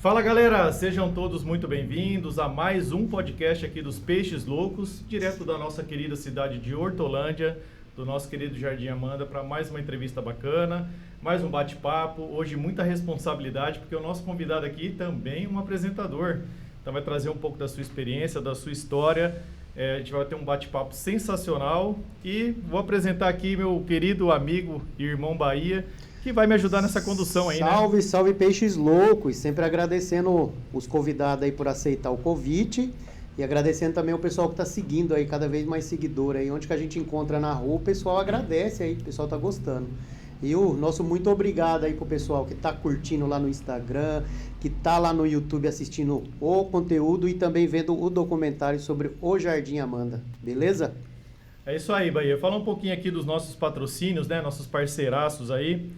Fala galera, sejam todos muito bem-vindos a mais um podcast aqui dos Peixes Loucos, direto da nossa querida cidade de Hortolândia, do nosso querido Jardim Amanda, para mais uma entrevista bacana, mais um bate-papo. Hoje muita responsabilidade, porque o nosso convidado aqui também é um apresentador, então vai trazer um pouco da sua experiência, da sua história. A gente vai ter um bate-papo sensacional e vou apresentar aqui meu querido amigo e irmão Bahia, que vai me ajudar nessa condução aí, salve, né? Salve, Peixes Loucos! Sempre agradecendo os convidados aí por aceitar o convite e agradecendo também o pessoal que está seguindo aí, cada vez mais seguidor aí. Onde que a gente encontra na rua, o pessoal agradece aí, o pessoal tá gostando. E o nosso muito obrigado aí pro pessoal que tá curtindo lá no Instagram, que tá lá no YouTube assistindo o conteúdo e também vendo o documentário sobre o Jardim Amanda, beleza? É isso aí, Bahia. Fala um pouquinho aqui dos nossos patrocínios, né? Nossos parceiraços aí.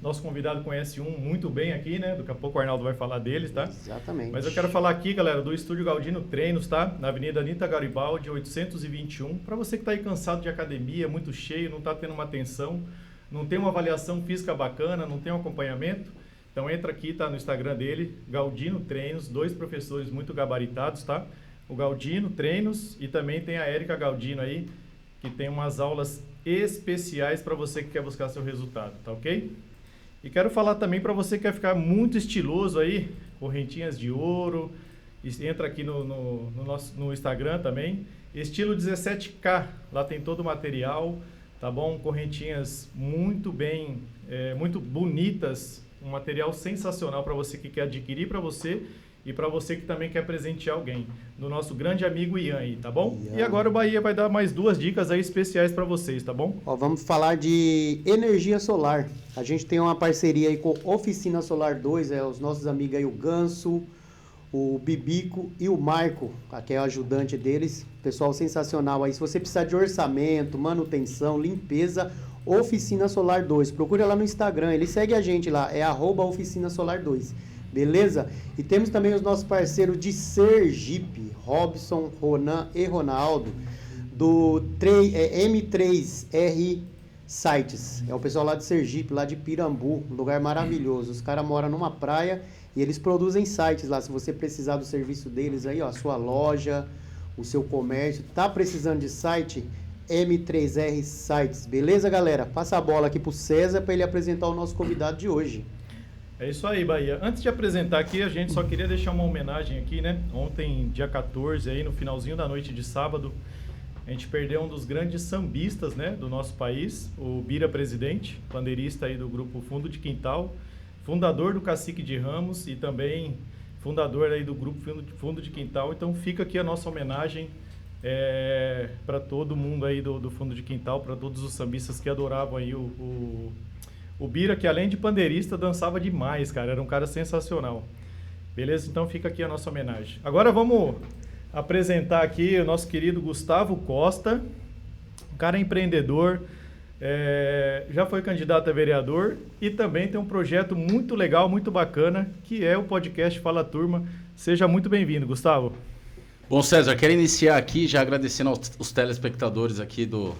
Nosso convidado conhece um muito bem aqui, né? Daqui a pouco o Arnaldo vai falar deles, tá? Exatamente. Mas eu quero falar aqui, galera, do Estúdio Galdino Treinos, tá? Na Avenida Anita Garibaldi, 821. Para você que tá aí cansado de academia, muito cheio, não tá tendo uma atenção, não tem uma avaliação física bacana, não tem um acompanhamento, então entra aqui, tá? No Instagram dele, Galdino Treinos, 2 professores muito gabaritados, tá? O Galdino Treinos e também tem a Érica Galdino aí, que tem umas aulas especiais para você que quer buscar seu resultado, tá ok? E quero falar também para você que quer ficar muito estiloso aí, correntinhas de ouro, entra aqui no Instagram também, estilo 17K, lá tem todo o material, tá bom? Correntinhas muito bem, muito bonitas, um material sensacional para você que quer adquirir para você e para você que também quer presentear alguém, do nosso grande amigo Ian aí, tá bom? Ian. E agora o Bahia vai dar mais 2 dicas aí especiais para vocês, tá bom? Vamos falar de energia solar. A gente tem uma parceria aí com Oficina Solar 2, os nossos amigos aí, o Ganso, o Bibico e o Marco, que é o ajudante deles. Pessoal sensacional aí. Se você precisar de orçamento, manutenção, limpeza, Oficina Solar 2. Procura lá no Instagram, ele segue a gente lá, é @Oficina Solar 2. Beleza? E temos também os nossos parceiros de Sergipe, Robson, Ronan e Ronaldo, do M3R Sites. É o pessoal lá de Sergipe, lá de Pirambu, um lugar maravilhoso. Os caras moram numa praia e eles produzem sites lá. Se você precisar do serviço deles aí, ó, a sua loja, o seu comércio, tá precisando de site? M3R Sites. Beleza, galera? Passa a bola aqui pro César para ele apresentar o nosso convidado de hoje. É isso aí, Bahia. Antes de apresentar aqui, a gente só queria deixar uma homenagem aqui, né? Ontem, dia 14, aí no finalzinho da noite de sábado, a gente perdeu um dos grandes sambistas, né, do nosso país, o Bira Presidente, pandeirista aí do grupo Fundo de Quintal, fundador do Cacique de Ramos e também fundador aí do grupo Fundo de Quintal. Então fica aqui a nossa homenagem para todo mundo aí do Fundo de Quintal, para todos os sambistas que adoravam aí o Bira, que além de pandeirista, dançava demais, cara. Era um cara sensacional. Beleza? Então fica aqui a nossa homenagem. Agora vamos apresentar aqui o nosso querido Gustavo Costa. Um cara empreendedor, já foi candidato a vereador e também tem um projeto muito legal, muito bacana, que é o podcast Fala Turma. Seja muito bem-vindo, Gustavo. Bom, César, quero iniciar aqui já agradecendo aos telespectadores aqui do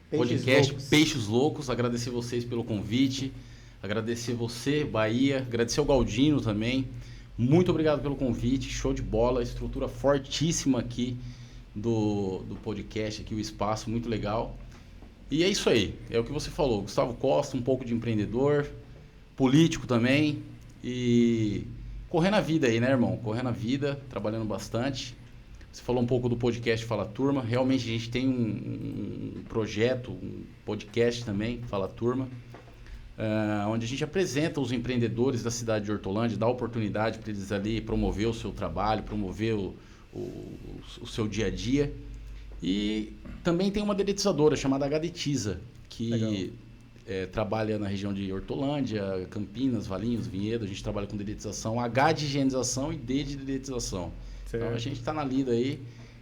podcast Peixes Loucos, agradecer vocês pelo convite, agradecer você, Bahia, agradecer ao Galdino também, muito obrigado pelo convite, show de bola, estrutura fortíssima aqui do podcast, aqui o espaço, muito legal. E é isso aí, é o que você falou, Gustavo Costa, um pouco de empreendedor, político também e correndo a vida aí, né, irmão? Correndo a vida, trabalhando bastante. Você falou um pouco do podcast Fala Turma. Realmente a gente tem um projeto, um podcast também, Fala Turma, onde a gente apresenta os empreendedores da cidade de Hortolândia, dá oportunidade para eles ali promover o seu trabalho, promover o seu dia a dia. E também tem uma dedetizadora chamada Gadetiza, que trabalha na região de Hortolândia, Campinas, Valinhos, Vinhedo. A gente trabalha com dedetização, H de higienização e D de dedetização. Então a gente está na lida aí,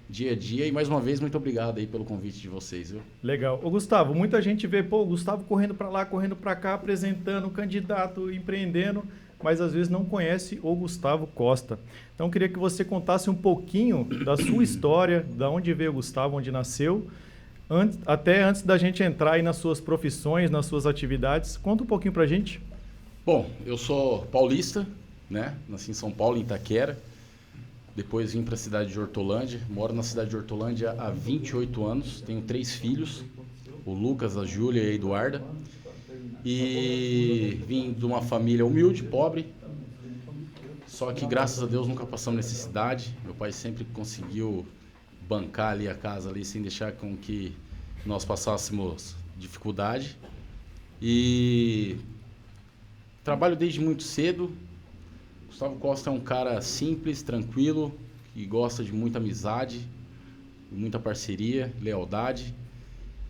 dia a dia. E mais uma vez, muito obrigado aí pelo convite de vocês, viu? Legal. Ô Gustavo, muita gente vê, o Gustavo correndo para lá, correndo para cá, apresentando, candidato, empreendendo, mas às vezes não conhece o Gustavo Costa. Então eu queria que você contasse um pouquinho da sua história, da onde veio o Gustavo, onde nasceu, até antes da gente entrar aí nas suas profissões, nas suas atividades. Conta um pouquinho pra gente. Bom, eu sou paulista, né? Nasci em São Paulo, em Itaquera. Depois vim para a cidade de Hortolândia. Moro na cidade de Hortolândia há 28 anos. Tenho 3 filhos, o Lucas, a Júlia e a Eduarda. E vim de uma família humilde, pobre. Só que, graças a Deus, nunca passamos necessidade. Meu pai sempre conseguiu bancar ali a casa ali, sem deixar com que nós passássemos dificuldade. E trabalho desde muito cedo. Gustavo Costa é um cara simples, tranquilo, que gosta de muita amizade, muita parceria, lealdade.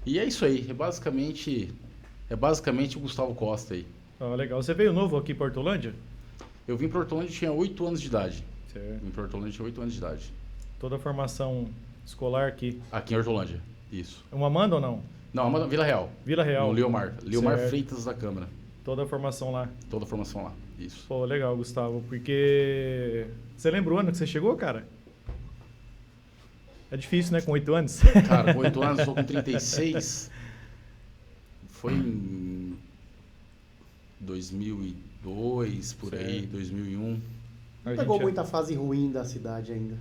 E é isso aí, é basicamente o Gustavo Costa aí. Ah, legal. Você veio novo aqui para Hortolândia? Eu vim para Hortolândia e tinha 8 anos de idade. Certo. Vim para Hortolândia e tinha 8 anos de idade. Toda a formação escolar aqui. Aqui em Hortolândia, isso. Uma Amanda ou não? Não, Amanda, Vila Real. Vila Real. No Leomar Certo. Freitas da Câmara. Toda a formação lá. Toda a formação lá, isso. Pô, legal, Gustavo, porque... Você lembra o ano que você chegou, cara? É difícil, né? Com 8 anos. Cara, com 8 anos, estou com 36. Foi em 2002, por aí, 2001. Não pegou muita fase ruim da cidade ainda.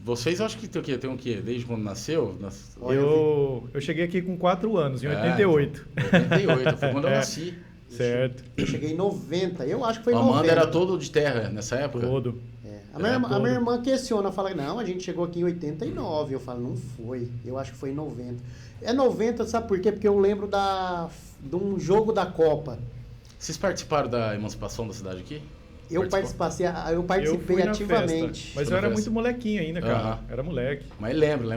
Vocês acham que tem o quê? Desde quando nasceu? Eu cheguei aqui com 4 anos, em 88. 88, foi quando eu nasci. Certo. Eu cheguei em 90, eu acho que foi em A Amanda 90. era todo de terra nessa época? Todo. A minha irmã questiona, fala, não, a gente chegou aqui em 89. Eu falo, não foi, eu acho que foi em 90. É 90, sabe por quê? Porque eu lembro de um jogo da Copa. Vocês participaram da emancipação da cidade aqui? Eu participei ativamente. Festa, mas eu era muito molequinho ainda, cara. Era moleque. Mas lembro.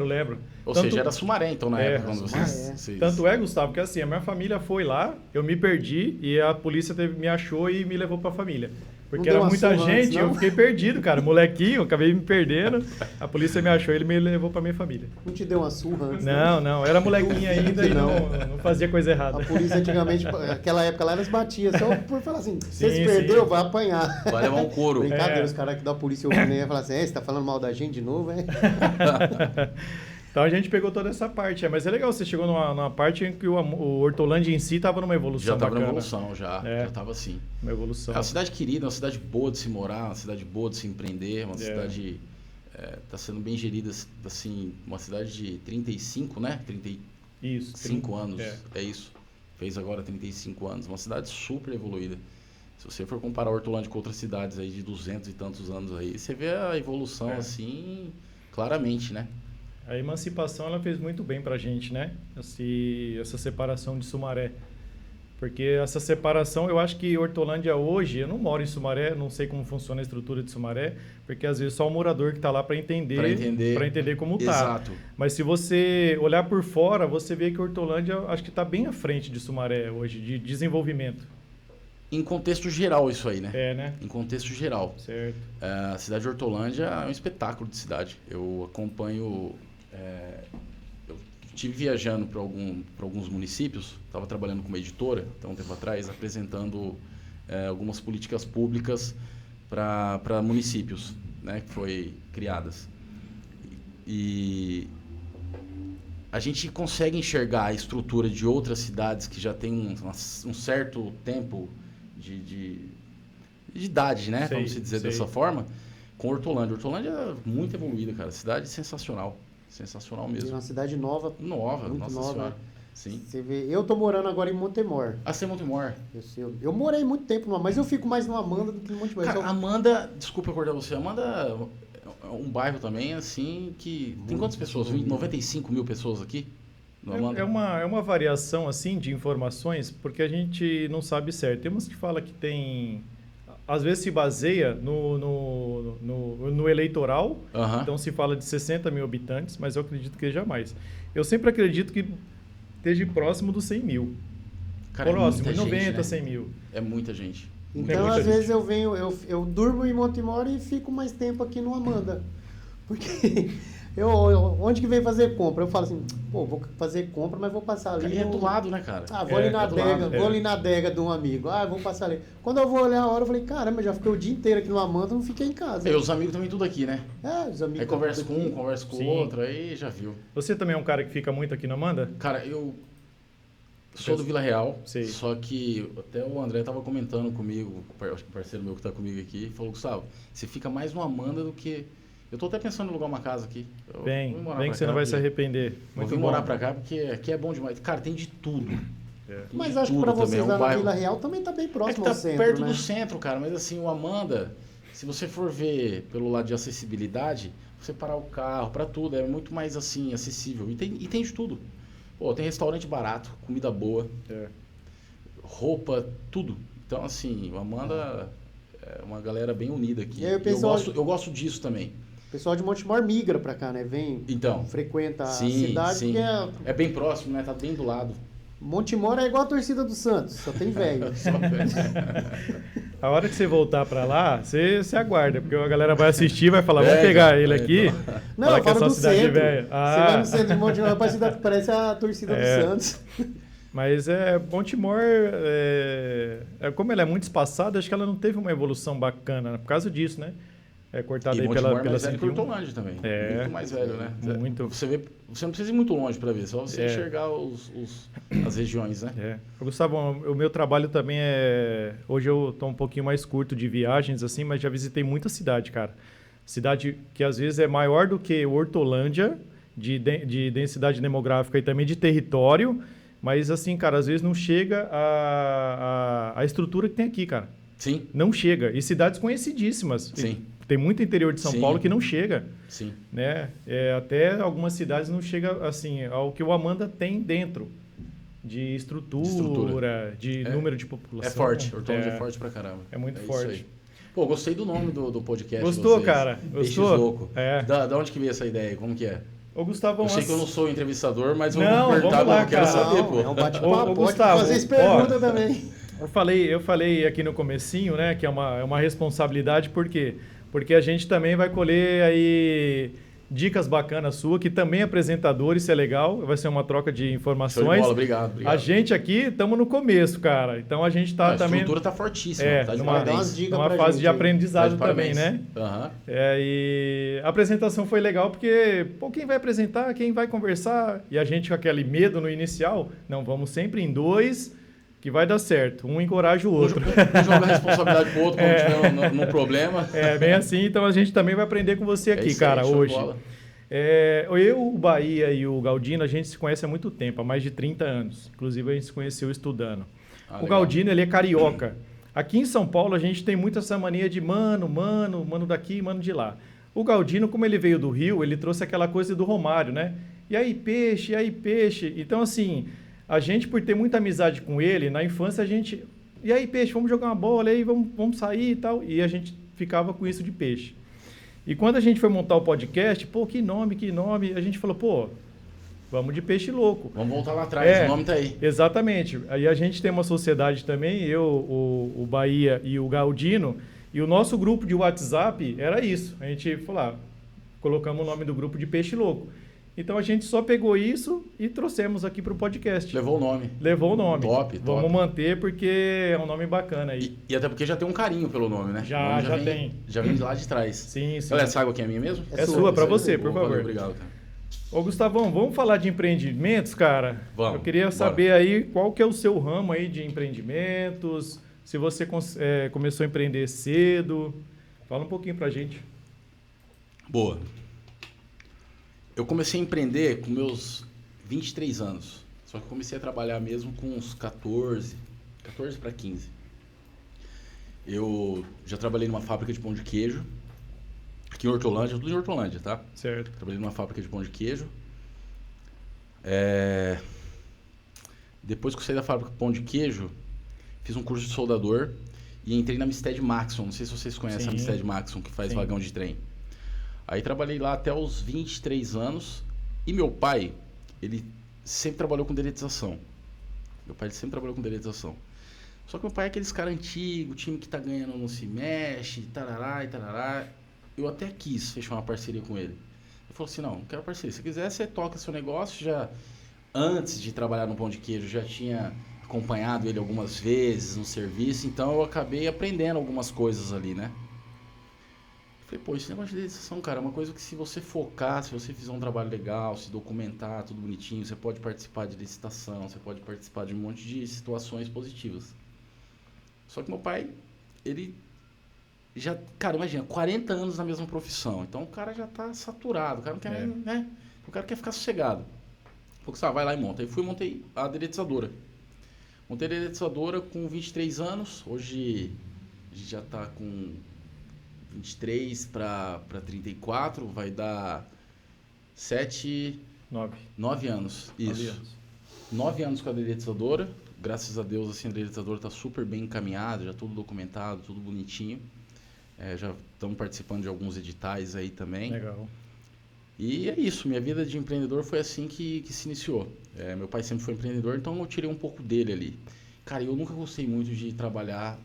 Lembro. Ou seja, era Sumaré, então, na época, quando vocês... Tanto é, Gustavo, que assim, a minha família foi lá, eu me perdi e a polícia me achou e me levou pra família. Porque era muita gente, eu fiquei perdido, cara. Molequinho, acabei me perdendo. A polícia me achou e ele me levou pra minha família. Não te deu uma surra antes? Não. Era molequinho ainda e não fazia coisa errada. A polícia antigamente, naquela época lá, elas batiam só por falar assim, você se perdeu, vai apanhar. Vai levar um couro. Brincadeira, os caras aqui da polícia ouvindo aí, falar assim, você tá falando mal da gente de novo, é? Então a gente pegou toda essa parte. Mas é legal, você chegou numa parte em que o Hortolândia em si estava numa evolução. Já estava bacana. numa evolução, já estava assim. Uma evolução. É uma cidade querida, uma cidade boa de se morar, uma cidade boa de se empreender, uma cidade está sendo bem gerida, assim, uma cidade de 35, né? 35 anos, é isso. Fez agora 35 anos, uma cidade super evoluída. Se você for comparar Hortolândia com outras cidades aí de 200 e tantos anos aí, você vê a evolução assim, claramente, né? A emancipação ela fez muito bem pra gente, né? Essa separação de Sumaré. Porque essa separação, eu acho que Hortolândia hoje, eu não moro em Sumaré, não sei como funciona a estrutura de Sumaré, porque às vezes só o morador que está lá para entender como está. Exato. Mas se você olhar por fora, você vê que Hortolândia acho que está bem à frente de Sumaré hoje, de desenvolvimento. Em contexto geral isso aí, né? Né? Em contexto geral. Certo. A cidade de Hortolândia é um espetáculo de cidade. Eu acompanho... eu estive viajando para alguns municípios, estava trabalhando com uma editora, um tempo atrás, apresentando algumas políticas públicas para municípios, né, que foi criadas. E a gente consegue enxergar a estrutura de outras cidades que já têm um certo tempo de idade, né? Vamos dizer dessa forma, com Hortolândia. Hortolândia é muito evoluída, cara. Cidade sensacional. Sensacional mesmo. É uma cidade nova. Nova, muito nossa nova. senhora. Sim. Você vê, eu tô morando agora em Montemor. Você é Montemor? Eu morei muito tempo, mas eu fico mais no Amanda do que no Montemor. Cara, Amanda, desculpa eu cortar você, Amanda é um bairro também, assim, que... Tem quantas pessoas? 95 mil pessoas aqui? É uma variação, assim, de informações, porque a gente não sabe certo. Tem umas que falam que tem... Às vezes se baseia no eleitoral, então se fala de 60 mil habitantes, mas eu acredito que jamais. Eu sempre acredito que esteja próximo dos 100 mil. Cara, próximo, é 90, gente, né? 100 mil. É muita gente. Então, às vezes eu venho, eu durmo em Montemor e fico mais tempo aqui no Amanda. Porque onde que vem fazer compra? Eu falo assim, pô, vou fazer compra, mas vou passar ali. É do lado, né, cara? Vou ali na adega, vou ali na adega de um amigo. Vou passar ali. Quando eu vou olhar a hora, eu falei, caramba, já fiquei o dia inteiro aqui no Amanda, não fiquei em casa. E os amigos também tudo aqui, né? Os amigos. Aí conversa com um, conversa com o outro, aí já viu. Você também é um cara que fica muito aqui no Amanda? Cara, eu Sou do Vila Real, Sei. só que até o André tava comentando comigo, o parceiro meu que tá comigo aqui, falou, Gustavo, você fica mais no Amanda do que... Eu tô até pensando em alugar uma casa aqui. Vem que você não vai se arrepender. Vou vir morar pra cá porque aqui é bom demais. Cara, tem de tudo. Mas acho que pra vocês lá na Vila Real também tá bem próximo ao centro, perto né? do centro, cara. Mas assim, o Amanda, se você for ver pelo lado de acessibilidade, você parar o carro, pra tudo, é muito mais assim, acessível. E tem de tudo. Pô, tem restaurante barato, comida boa, roupa, tudo. Então, assim, o Amanda é uma galera bem unida aqui. E aí, pessoal, eu gosto disso também. O pessoal de Montemor migra pra cá, né? Frequenta a cidade. Sim. Porque é bem próximo, né? Tá bem do lado. Montemor é igual a torcida do Santos, só tem velho. A hora que você voltar pra lá, você aguarda, porque a galera vai assistir e vai falar, vamos pegar ele aqui. Não, eu falo do centro. Velha. Você vai no centro de Montemor, parece a torcida do Santos. Mas Montemor, como ela é muito espaçada, acho que ela não teve uma evolução bacana, por causa disso, né? É cortada aí pela mais velho 101. que Hortolândia também. Muito mais velho, né? Muito. Você não precisa ir muito longe para ver, só você enxergar as regiões, né? Gustavo, o meu trabalho também hoje eu estou um pouquinho mais curto de viagens, assim, mas já visitei muita cidade, cara. Cidade que às vezes é maior do que Hortolândia, de densidade demográfica e também de território, mas assim, cara, às vezes não chega a estrutura que tem aqui, cara. Sim. Não chega. E cidades conhecidíssimas. Sim. Tem muito interior de São Paulo que não chega. Sim. Né? Até algumas cidades não chega assim, ao que o Amanda tem dentro. De estrutura, de número de população. É forte. Hortolândia é forte pra caramba. É muito forte. Isso aí. Pô, gostei do nome do podcast. Gostou, cara? Gostou? Peixes Louco. Da onde que veio essa ideia? Como que é? Ô, Gustavo, eu sei que eu não sou entrevistador, mas vamos lá, eu quero saber, pô. É um bate-papo, Gustavo, fazer essa pergunta também. Eu falei aqui no comecinho, né, que é uma responsabilidade, por quê? Porque a gente também vai colher aí dicas bacanas sua, que também é apresentador, isso é legal, vai ser uma troca de informações. Show de bola, obrigado. A gente aqui estamos no começo, cara, então a gente tá também... A estrutura tá fortíssima, tá de numa fase de aprendizado também, né? Uhum. E a apresentação foi legal porque, quem vai apresentar, quem vai conversar, e a gente com aquele medo no inicial, não, vamos sempre em dois... que vai dar certo. Um encoraja o outro. Um joga a responsabilidade pro outro quando tiver no problema. Bem assim. Então a gente também vai aprender com você aqui, cara, hoje. Eu, o Bahia e o Galdino, a gente se conhece há muito tempo, há mais de 30 anos. Inclusive, a gente se conheceu estudando. O Galdino, ele é carioca. Aqui em São Paulo, a gente tem muito essa mania de mano daqui, mano de lá. O Galdino, como ele veio do Rio, ele trouxe aquela coisa do Romário, né? E aí, peixe, e aí, peixe. Então, assim... A gente, por ter muita amizade com ele, na infância a gente... E aí, peixe, vamos jogar uma bola, aí vamos sair e tal. E a gente ficava com isso de peixe. E quando a gente foi montar o podcast, que nome? A gente falou, vamos de Peixe Louco. Vamos voltar lá atrás, o nome tá aí. Exatamente. Aí a gente tem uma sociedade também, eu, o Bahia e o Galdino, e o nosso grupo de WhatsApp era isso. A gente falou, colocamos o nome do grupo de Peixe Louco. Então a gente só pegou isso e trouxemos aqui para o podcast. Levou o nome. Top. Vamos manter porque é um nome bacana aí. E até porque já tem um carinho pelo nome, né? Já tem. Já vem de lá de trás. Sim. Olha, essa água aqui é minha mesmo? É sua, para você, por favor. Valeu, obrigado, cara. Ô, Gustavão, vamos falar de empreendimentos, cara? Vamos. Eu queria saber aí qual que é o seu ramo aí de empreendimentos, se você começou a empreender cedo. Fala um pouquinho pra gente. Boa. Eu comecei a empreender com meus 23 anos. Só que comecei a trabalhar mesmo com uns 14 para 15. Eu já trabalhei numa fábrica de pão de queijo, aqui em Hortolândia, tudo em Hortolândia, tá? Certo. Trabalhei numa fábrica de pão de queijo. Depois que eu saí da fábrica de pão de queijo, fiz um curso de soldador e entrei na Misted Maxon. Não sei se vocês conhecem a Misted Maxon, que faz vagão de trem. Aí trabalhei lá até os 23 anos e meu pai, ele sempre trabalhou com dedetização. Só que meu pai é aqueles cara antigo, time que tá ganhando não se mexe, tarará e tarará. Eu até quis fechar uma parceria com ele. Ele falou assim, não quero parceria. Se quiser, você toca seu negócio. Já antes de trabalhar no pão de queijo, já tinha acompanhado ele algumas vezes no serviço. Então eu acabei aprendendo algumas coisas ali, né? Falei, pô, esse negócio de licitação, cara, é uma coisa que se você focar, se você fizer um trabalho legal, se documentar, tudo bonitinho, você pode participar de licitação, você pode participar de um monte de situações positivas. Só que meu pai, ele já, cara, imagina, 40 anos na mesma profissão. Então o cara já tá saturado, o cara não quer, né? O cara quer ficar sossegado. Falei, vai lá e monta. Aí fui e montei a dedetizadora. Montei a dedetizadora com 23 anos, hoje a gente já tá com 23 para 34, vai dar 9 anos. Isso. 9 anos com a dedetizadora. Graças a Deus, assim, a dedetizadora está super bem encaminhada, já tudo documentado, tudo bonitinho. Já estamos participando de alguns editais aí também. Legal. E é isso, minha vida de empreendedor foi assim que se iniciou. Meu pai sempre foi empreendedor, então eu tirei um pouco dele ali. Cara, eu nunca gostei muito de trabalhar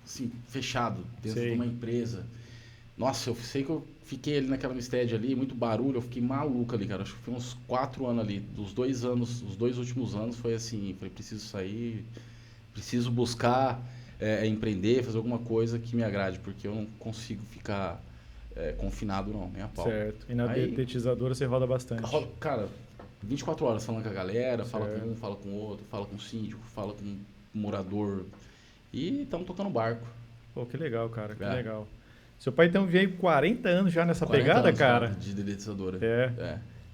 assim, fechado, dentro de uma empresa. Nossa, eu sei que eu fiquei ali naquela Mistério ali, muito barulho, eu fiquei maluco ali, cara. Acho que foi uns 4 anos ali. Dos 2 anos, os 2 últimos anos foi assim, falei, preciso sair, preciso buscar empreender, fazer alguma coisa que me agrade, porque eu não consigo ficar confinado não, nem a pau. Certo. E na dedetizadora você roda bastante. Cara, 24 horas falando com a galera, fala com um, fala com o outro, fala com o síndico, fala com o morador. E estamos tocando barco. Pô, que legal, cara, que legal. Seu pai então veio 40 anos já nessa 40 pegada, anos, cara? De dedetizadora.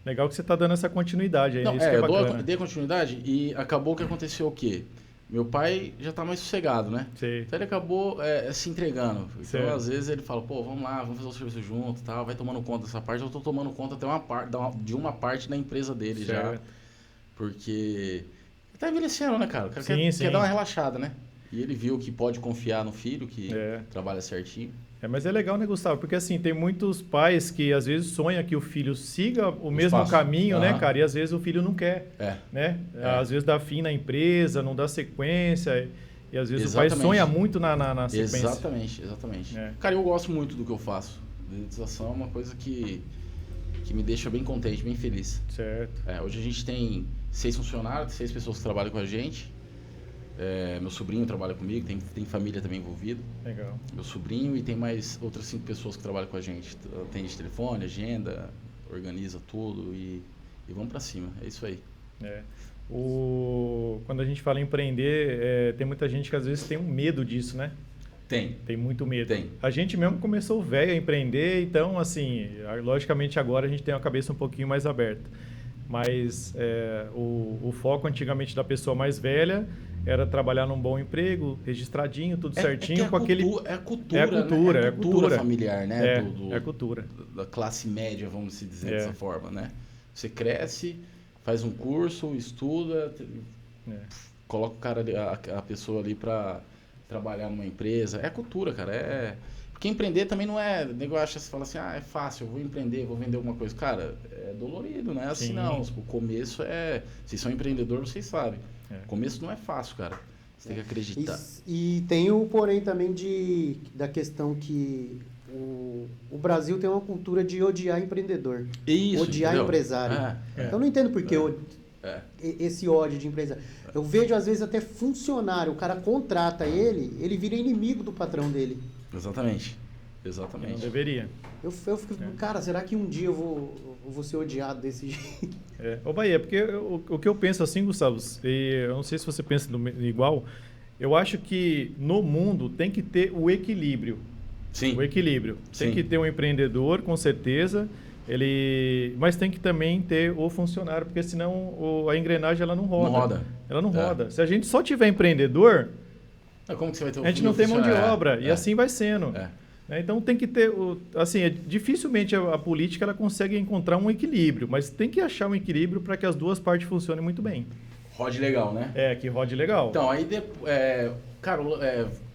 Legal que você tá dando essa continuidade aí. Não, isso que é bacana. eu dei a continuidade e acabou que aconteceu o quê? Meu pai já tá mais sossegado, né? Sim. Então ele acabou se entregando. Então, certo. às vezes ele fala, pô, vamos lá, vamos fazer o serviço junto e tal, vai tomando conta dessa parte. Eu tô tomando conta até de uma parte da empresa dele certo. já. Porque ele tá envelhecendo, né, cara? O cara sim. quer dar uma relaxada, né? E ele viu que pode confiar no filho, que trabalha certinho. Mas é legal, né, Gustavo? Porque assim, tem muitos pais que às vezes sonham que o filho siga o mesmo caminho, né, cara? E às vezes o filho não quer, né? Às vezes dá fim na empresa, não dá sequência. E às vezes o pai sonha muito na sequência. Exatamente. Cara, eu gosto muito do que eu faço. Dedetização é uma coisa que me deixa bem contente, bem feliz. Certo. Hoje a gente tem 6 funcionários, 6 pessoas que trabalham com a gente. Meu sobrinho trabalha comigo, tem família também envolvida. Legal. Meu sobrinho e tem mais outras 5 pessoas que trabalham com a gente. Atende telefone, agenda, organiza tudo e vamos pra cima. É isso aí. Quando a gente fala em empreender, tem muita gente que às vezes tem um medo disso, né? Tem muito medo. Tem. A gente mesmo começou velho a empreender, então assim, logicamente agora a gente tem a cabeça um pouquinho mais aberta. Mas o foco antigamente da pessoa mais velha era trabalhar num bom emprego, registradinho, tudo certinho. Com aquele... É a cultura familiar, né? É a cultura. Da classe média, vamos dizer dessa forma, né? Você cresce, faz um curso, estuda, coloca o cara, a pessoa ali para trabalhar numa empresa. É cultura, cara. Porque empreender também não é... O nego acha, você fala assim, é fácil, eu vou empreender, vou vender alguma coisa. Cara, é dolorido, não é assim não. O começo vocês são empreendedores, vocês sabem. O começo não é fácil, cara. Você tem que acreditar. E tem o porém também da questão que o Brasil tem uma cultura de odiar empreendedor. Isso, odiar entendeu? empresário. Eu não entendo por que esse ódio de empresário. Eu vejo, às vezes, até funcionário, o cara contrata ele vira inimigo do patrão dele. Exatamente. Não deveria. Eu fico, cara, será que um dia eu vou ser odiado desse jeito? Ô Bahia, porque o que eu penso assim, Gustavo, e eu não sei se você pensa igual, eu acho que no mundo tem que ter o equilíbrio. Sim. O equilíbrio. Sim. Tem que ter um empreendedor, com certeza, mas tem que também ter o funcionário, porque senão a engrenagem ela não roda. Ela não roda. Se a gente só tiver empreendedor, como que você vai ter a gente não tem mão de obra, e assim vai sendo. Então tem que ter, dificilmente a política ela consegue encontrar um equilíbrio, mas tem que achar um equilíbrio para que as duas partes funcionem muito bem. Rode legal, né? Que rode legal. Então, aí, cara,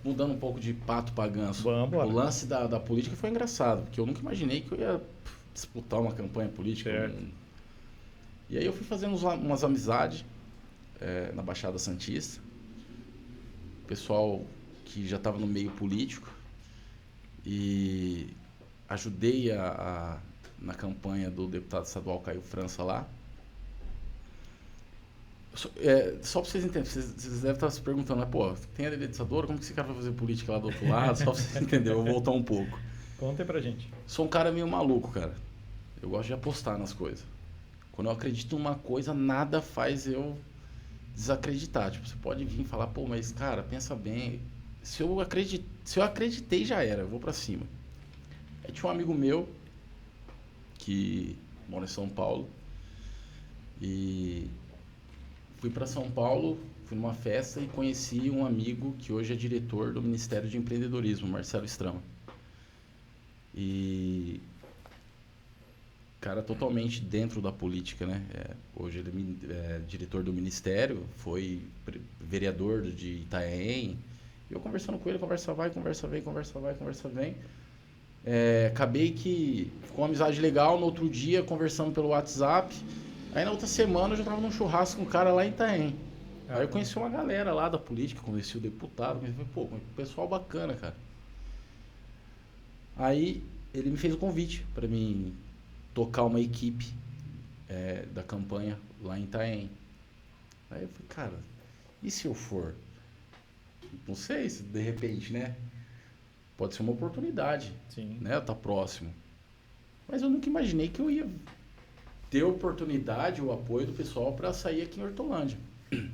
mudando um pouco de pato pra ganso, Vamos, o lance da política foi engraçado, porque eu nunca imaginei que eu ia disputar uma campanha política. E aí eu fui fazendo umas amizades na Baixada Santista, pessoal que já estava no meio político, e ajudei na campanha do deputado estadual Caio França lá. Só para vocês entenderem, vocês devem estar se perguntando, tem a dedetizadora, como que esse cara vai fazer política lá do outro lado? Só para vocês entenderem, eu vou voltar um pouco. Conta aí pra gente. Sou um cara meio maluco, cara. Eu gosto de apostar nas coisas. Quando eu acredito numa coisa, nada faz eu desacreditar. Tipo, você pode vir e falar, pô, mas cara, pensa bem. Se eu acreditei, já era, eu vou pra cima. Aí tinha um amigo meu que mora em São Paulo e fui pra São Paulo, fui numa festa e conheci um amigo que hoje é diretor do Ministério de Empreendedorismo, Marcelo Strama. E cara totalmente dentro da política, né? Hoje ele é diretor do Ministério, foi vereador de Itanhaém. E eu conversando com ele, conversa vai, conversa vem, conversa vai, conversa vem. Acabei que ficou uma amizade legal. No outro dia, conversando pelo WhatsApp. Aí na outra semana eu já tava num churrasco com um cara lá em Itanhaém. Aí eu conheci uma galera lá da política, conheci o deputado, pô, pessoal bacana, cara. Aí ele me fez o convite para mim tocar uma equipe da campanha lá em Itanhaém. Aí eu falei, cara, e se eu for? Não sei, se de repente, né? Pode ser uma oportunidade, Sim. né? Tá próximo. Mas eu nunca imaginei que eu ia ter oportunidade, o apoio do pessoal para sair aqui em Hortolândia.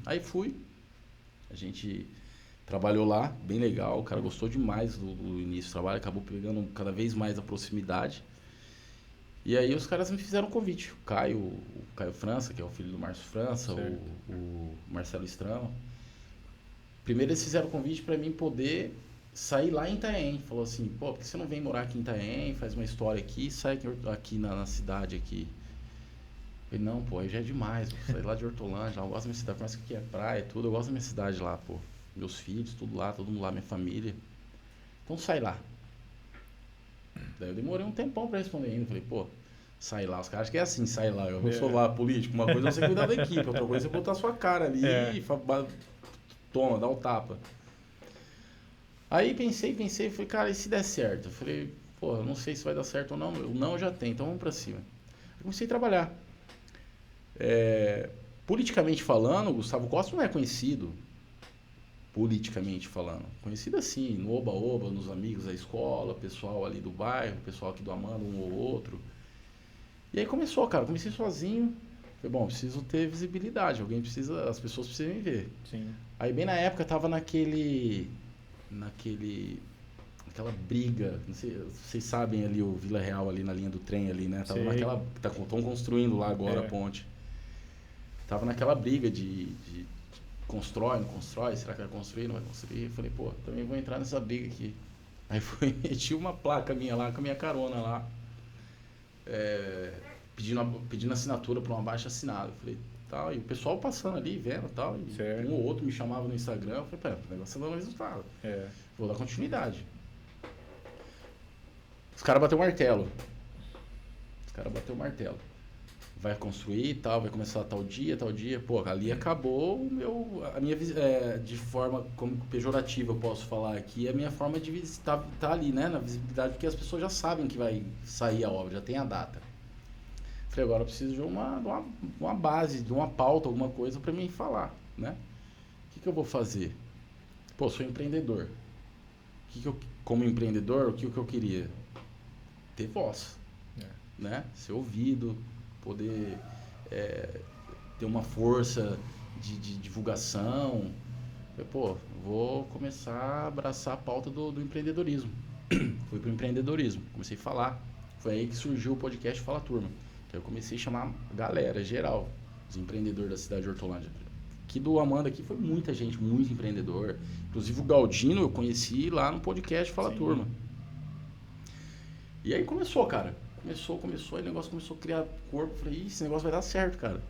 Aí fui, a gente trabalhou lá, bem legal, o cara gostou demais do início do trabalho, acabou pegando cada vez mais a proximidade. E aí os caras me fizeram um convite, o Caio França, que é o filho do Márcio França, o Marcelo Strama. Primeiro eles fizeram o convite para mim poder sair lá em Itanhaém. Falou assim, pô, por que você não vem morar aqui em Itanhaém, faz uma história aqui e sai aqui na cidade aqui? Eu falei, não, pô, aí já é demais, vou sair lá de Hortolândia, eu gosto da minha cidade, conhece o que é praia e tudo, eu gosto da minha cidade lá, pô. Meus filhos, tudo lá, todo mundo lá, minha família. Então sai lá. Daí eu demorei um tempão pra responder ainda. Falei, pô, sai lá. Os caras acham que é assim, sai lá. Eu não sou lá político. Uma coisa é você cuidar da equipe, outra coisa é você botar a sua cara ali e toma, dá um tapa. Aí pensei, falei, cara, e se der certo? Eu falei, pô, eu não sei se vai dar certo ou não. O não já tem, então vamos pra cima. Eu comecei a trabalhar. Politicamente falando, o Gustavo Costa não é conhecido. Politicamente falando. Conhecido assim, no oba-oba, nos amigos da escola, pessoal ali do bairro, pessoal aqui do Amanda, um ou outro. E aí começou, cara. Comecei sozinho. Falei, bom, preciso ter visibilidade. As pessoas precisam me ver. Sim. Aí bem na época tava naquela briga, não sei, vocês sabem ali o Vila Real ali na linha do trem ali, né? Tava naquela, estão construindo lá agora a ponte. Tava naquela briga de constrói, não constrói, será que vai construir, não vai construir? Eu falei, pô, também vou entrar nessa briga aqui. Aí fui, meti uma placa minha lá, com a minha carona lá, pedindo assinatura para um abaixo assinado. Eu falei, tal, e o pessoal passando ali, vendo tal, e um ou outro me chamava no Instagram. Eu falei, pera, o negócio tá dando resultado. Vou dar continuidade. Os caras bateu o martelo. Vai construir e tal, vai começar tal dia. Pô, ali acabou a minha de forma como pejorativa eu posso falar aqui, a minha forma de estar ali, né, na visibilidade, porque as pessoas já sabem que vai sair a obra, já tem a data. Falei, agora eu preciso de uma base, de uma pauta, alguma coisa para mim falar, né? O que eu vou fazer? Pô, sou empreendedor. Como empreendedor, o que eu queria? Ter voz, né? Ser ouvido, poder ter uma força de divulgação. Eu, pô, vou começar a abraçar a pauta do empreendedorismo. Fui pro empreendedorismo, comecei a falar. Foi aí que surgiu o podcast Fala Turma. Aí eu comecei a chamar a galera, geral, os empreendedores da cidade de Hortolândia. Aqui do Amanda aqui foi muita gente, muito empreendedor. Inclusive o Galdino eu conheci lá no podcast Fala Turma. E aí começou, cara. Começou, e o negócio começou a criar corpo. Falei, esse negócio vai dar certo, cara.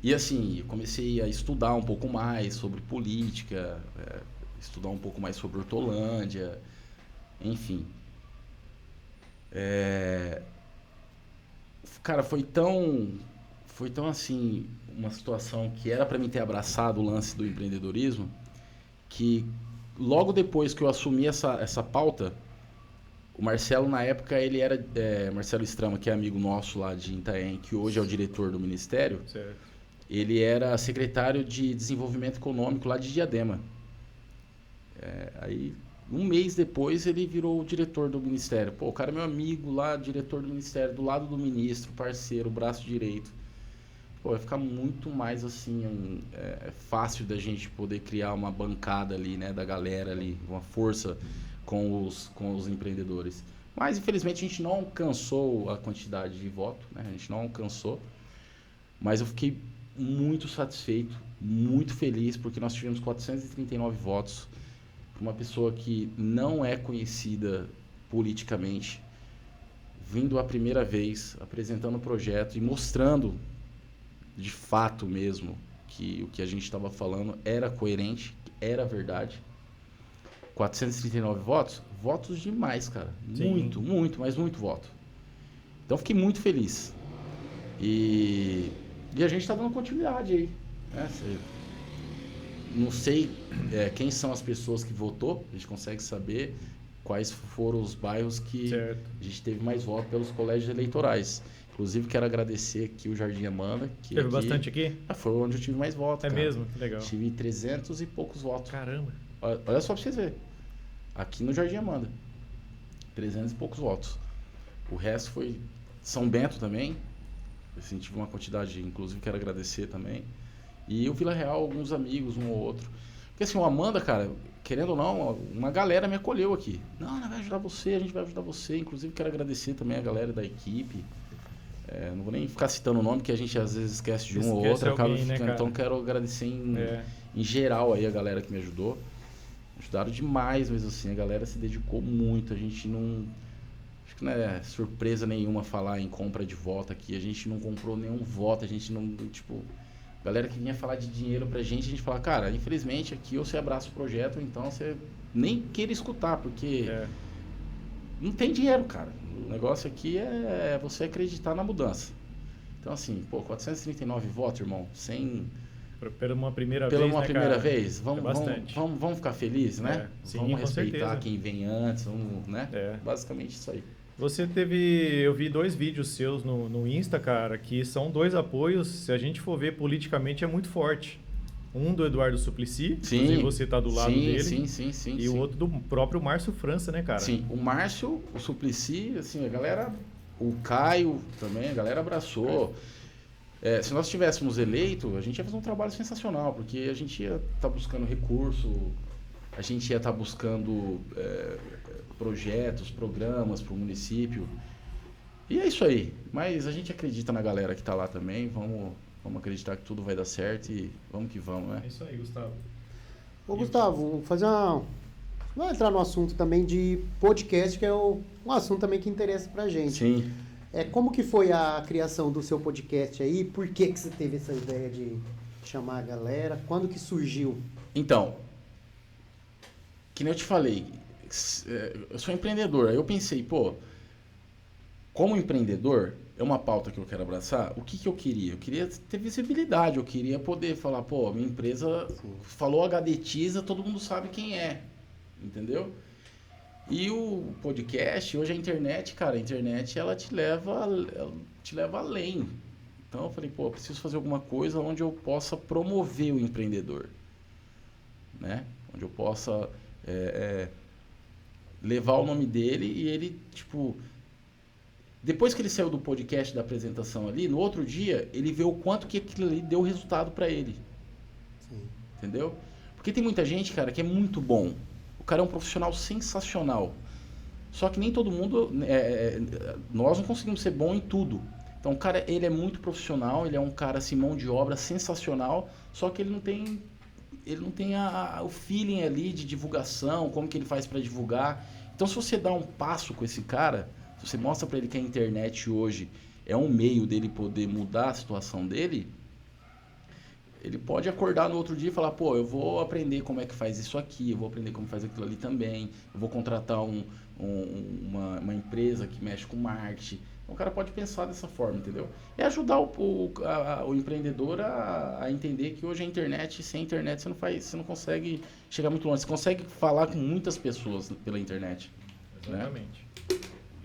E assim, eu comecei a estudar um pouco mais sobre política, estudar um pouco mais sobre Hortolândia, enfim. Cara, foi tão assim, uma situação que era para mim ter abraçado o lance do empreendedorismo, que logo depois que eu assumi essa pauta, o Marcelo, na época, ele era... Marcelo Strama, que é amigo nosso lá de Itanhaém, que hoje é o diretor do Ministério. Certo. Ele era secretário de Desenvolvimento Econômico lá de Diadema. Aí Um mês depois ele virou o diretor do ministério. Pô, o cara é meu amigo lá, diretor do ministério, do lado do ministro, parceiro, braço direito. Pô, vai ficar muito mais assim, fácil da gente poder criar uma bancada ali, né, da galera ali, uma força com os empreendedores. Mas infelizmente a gente não alcançou a quantidade de voto, né? A gente não alcançou. Mas eu fiquei muito satisfeito, muito feliz, porque nós tivemos 439 votos para uma pessoa que não é conhecida politicamente, vindo a primeira vez, apresentando o projeto e mostrando de fato mesmo que o que a gente estava falando era coerente, era verdade. 439 votos? Votos demais, cara. Sim. Muito, muito, mas muito voto. Então fiquei muito feliz. E a gente está dando continuidade aí. Né? Não sei quem são as pessoas que votou, a gente consegue saber quais foram os bairros que Certo. a gente teve mais votos pelos colégios eleitorais. Inclusive, quero agradecer aqui o Jardim Amanda. Que Teve aqui, bastante aqui? Foi onde eu tive mais votos. É cara. mesmo? Que legal. Tive 300 e poucos votos. Caramba. Olha só pra vocês verem. Aqui no Jardim Amanda. 300 e poucos votos. O resto foi São Bento também. Assim, tive uma quantidade, inclusive quero agradecer também. E o Vila Real, alguns amigos, um ou outro. Porque assim, o Amanda, cara, querendo ou não, uma galera me acolheu aqui. Não, vai ajudar você, a gente vai ajudar você. Inclusive quero agradecer também a galera da equipe. Não vou nem ficar citando o nome, que a gente às vezes esquece de um ou outro. Alguém, né, então quero agradecer em geral aí a galera que me ajudou. Ajudaram demais, mas assim, a galera se dedicou muito. A gente não... Acho que não é surpresa nenhuma falar em compra de voto aqui. A gente não comprou nenhum voto, a gente não, tipo... Galera que vinha falar de dinheiro pra gente, a gente fala, cara, infelizmente aqui ou você abraça o projeto, ou então você nem queira escutar, porque não tem dinheiro, cara. O negócio aqui é você acreditar na mudança. Então assim, 439 votos, irmão, sem... Pela uma primeira vez, né, primeira vez, bastante. vamos ficar felizes, né? Sim, vamos respeitar certeza. quem vem antes, né? Basicamente isso aí. Você eu vi 2 vídeos seus no Insta, cara, que são 2 apoios, se a gente for ver politicamente, é muito forte. Um do Eduardo Suplicy, inclusive você tá do lado dele. Sim. E o outro do próprio Márcio França, né, cara? Sim, o Márcio, o Suplicy, assim, a galera, o Caio também, a galera abraçou. Se nós tivéssemos eleito, a gente ia fazer um trabalho sensacional, porque a gente ia estar buscando recurso, a gente ia estar buscando projetos, programas para o município. E é isso aí. Mas a gente acredita na galera que está lá também. Vamos acreditar que tudo vai dar certo e vamos que vamos, né? É isso aí, Gustavo. Ô, Gustavo, vou fazer uma... Vamos entrar no assunto também de podcast, que é um assunto também que interessa pra gente. Sim. Como que foi a criação do seu podcast aí? Por que você teve essa ideia de chamar a galera? Quando que surgiu? Então, que nem eu te falei, eu sou empreendedor. Aí eu pensei, como empreendedor, é uma pauta que eu quero abraçar. O que eu queria? Eu queria ter visibilidade, eu queria poder falar, minha empresa falou Gadetiza, todo mundo sabe quem é, entendeu? E o podcast, hoje a internet, cara, ela te leva além. Então eu falei, preciso fazer alguma coisa onde eu possa promover o empreendedor, né? Onde eu possa levar o nome dele e ele, tipo... Depois que ele saiu do podcast, da apresentação ali, no outro dia, ele vê o quanto que aquilo ali deu resultado para ele. Sim. Entendeu? Porque tem muita gente, cara, que é muito bom. O cara é um profissional sensacional. Só que nem todo mundo... nós não conseguimos ser bom em tudo. Então, o cara, ele é muito profissional, ele é um cara, assim, mão de obra sensacional, só que ele não tem o feeling ali de divulgação, como que ele faz para divulgar. Então, se você dá um passo com esse cara... Se você mostra para ele que a internet hoje é um meio dele poder mudar a situação dele, ele pode acordar no outro dia e falar, eu vou aprender como é que faz isso aqui, eu vou aprender como faz aquilo ali também, eu vou contratar uma empresa que mexe com marketing. Então, o cara pode pensar dessa forma, entendeu? É ajudar o empreendedor a entender que hoje a internet, sem a internet você não consegue chegar muito longe, você consegue falar com muitas pessoas pela internet. Exatamente. Né?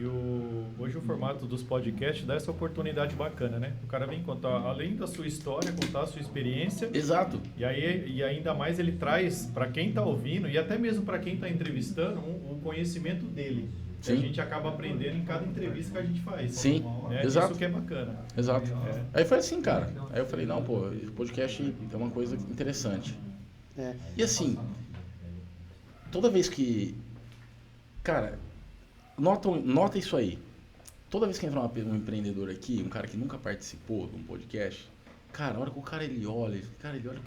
E hoje o formato dos podcasts dá essa oportunidade bacana, né? O cara vem contar, além da sua história, contar a sua experiência. Exato. E ainda mais ele traz para quem está ouvindo e até mesmo para quem está entrevistando um conhecimento dele. Que a gente acaba aprendendo em cada entrevista que a gente faz. Sim, né? exato. Isso que é bacana. Exato. Aí foi assim, cara. Aí eu falei, não, pô, podcast é uma coisa interessante. E assim, toda vez que... Cara, nota isso aí. Toda vez que entra um empreendedor aqui, um cara que nunca participou de um podcast, cara, a hora que o cara ele olha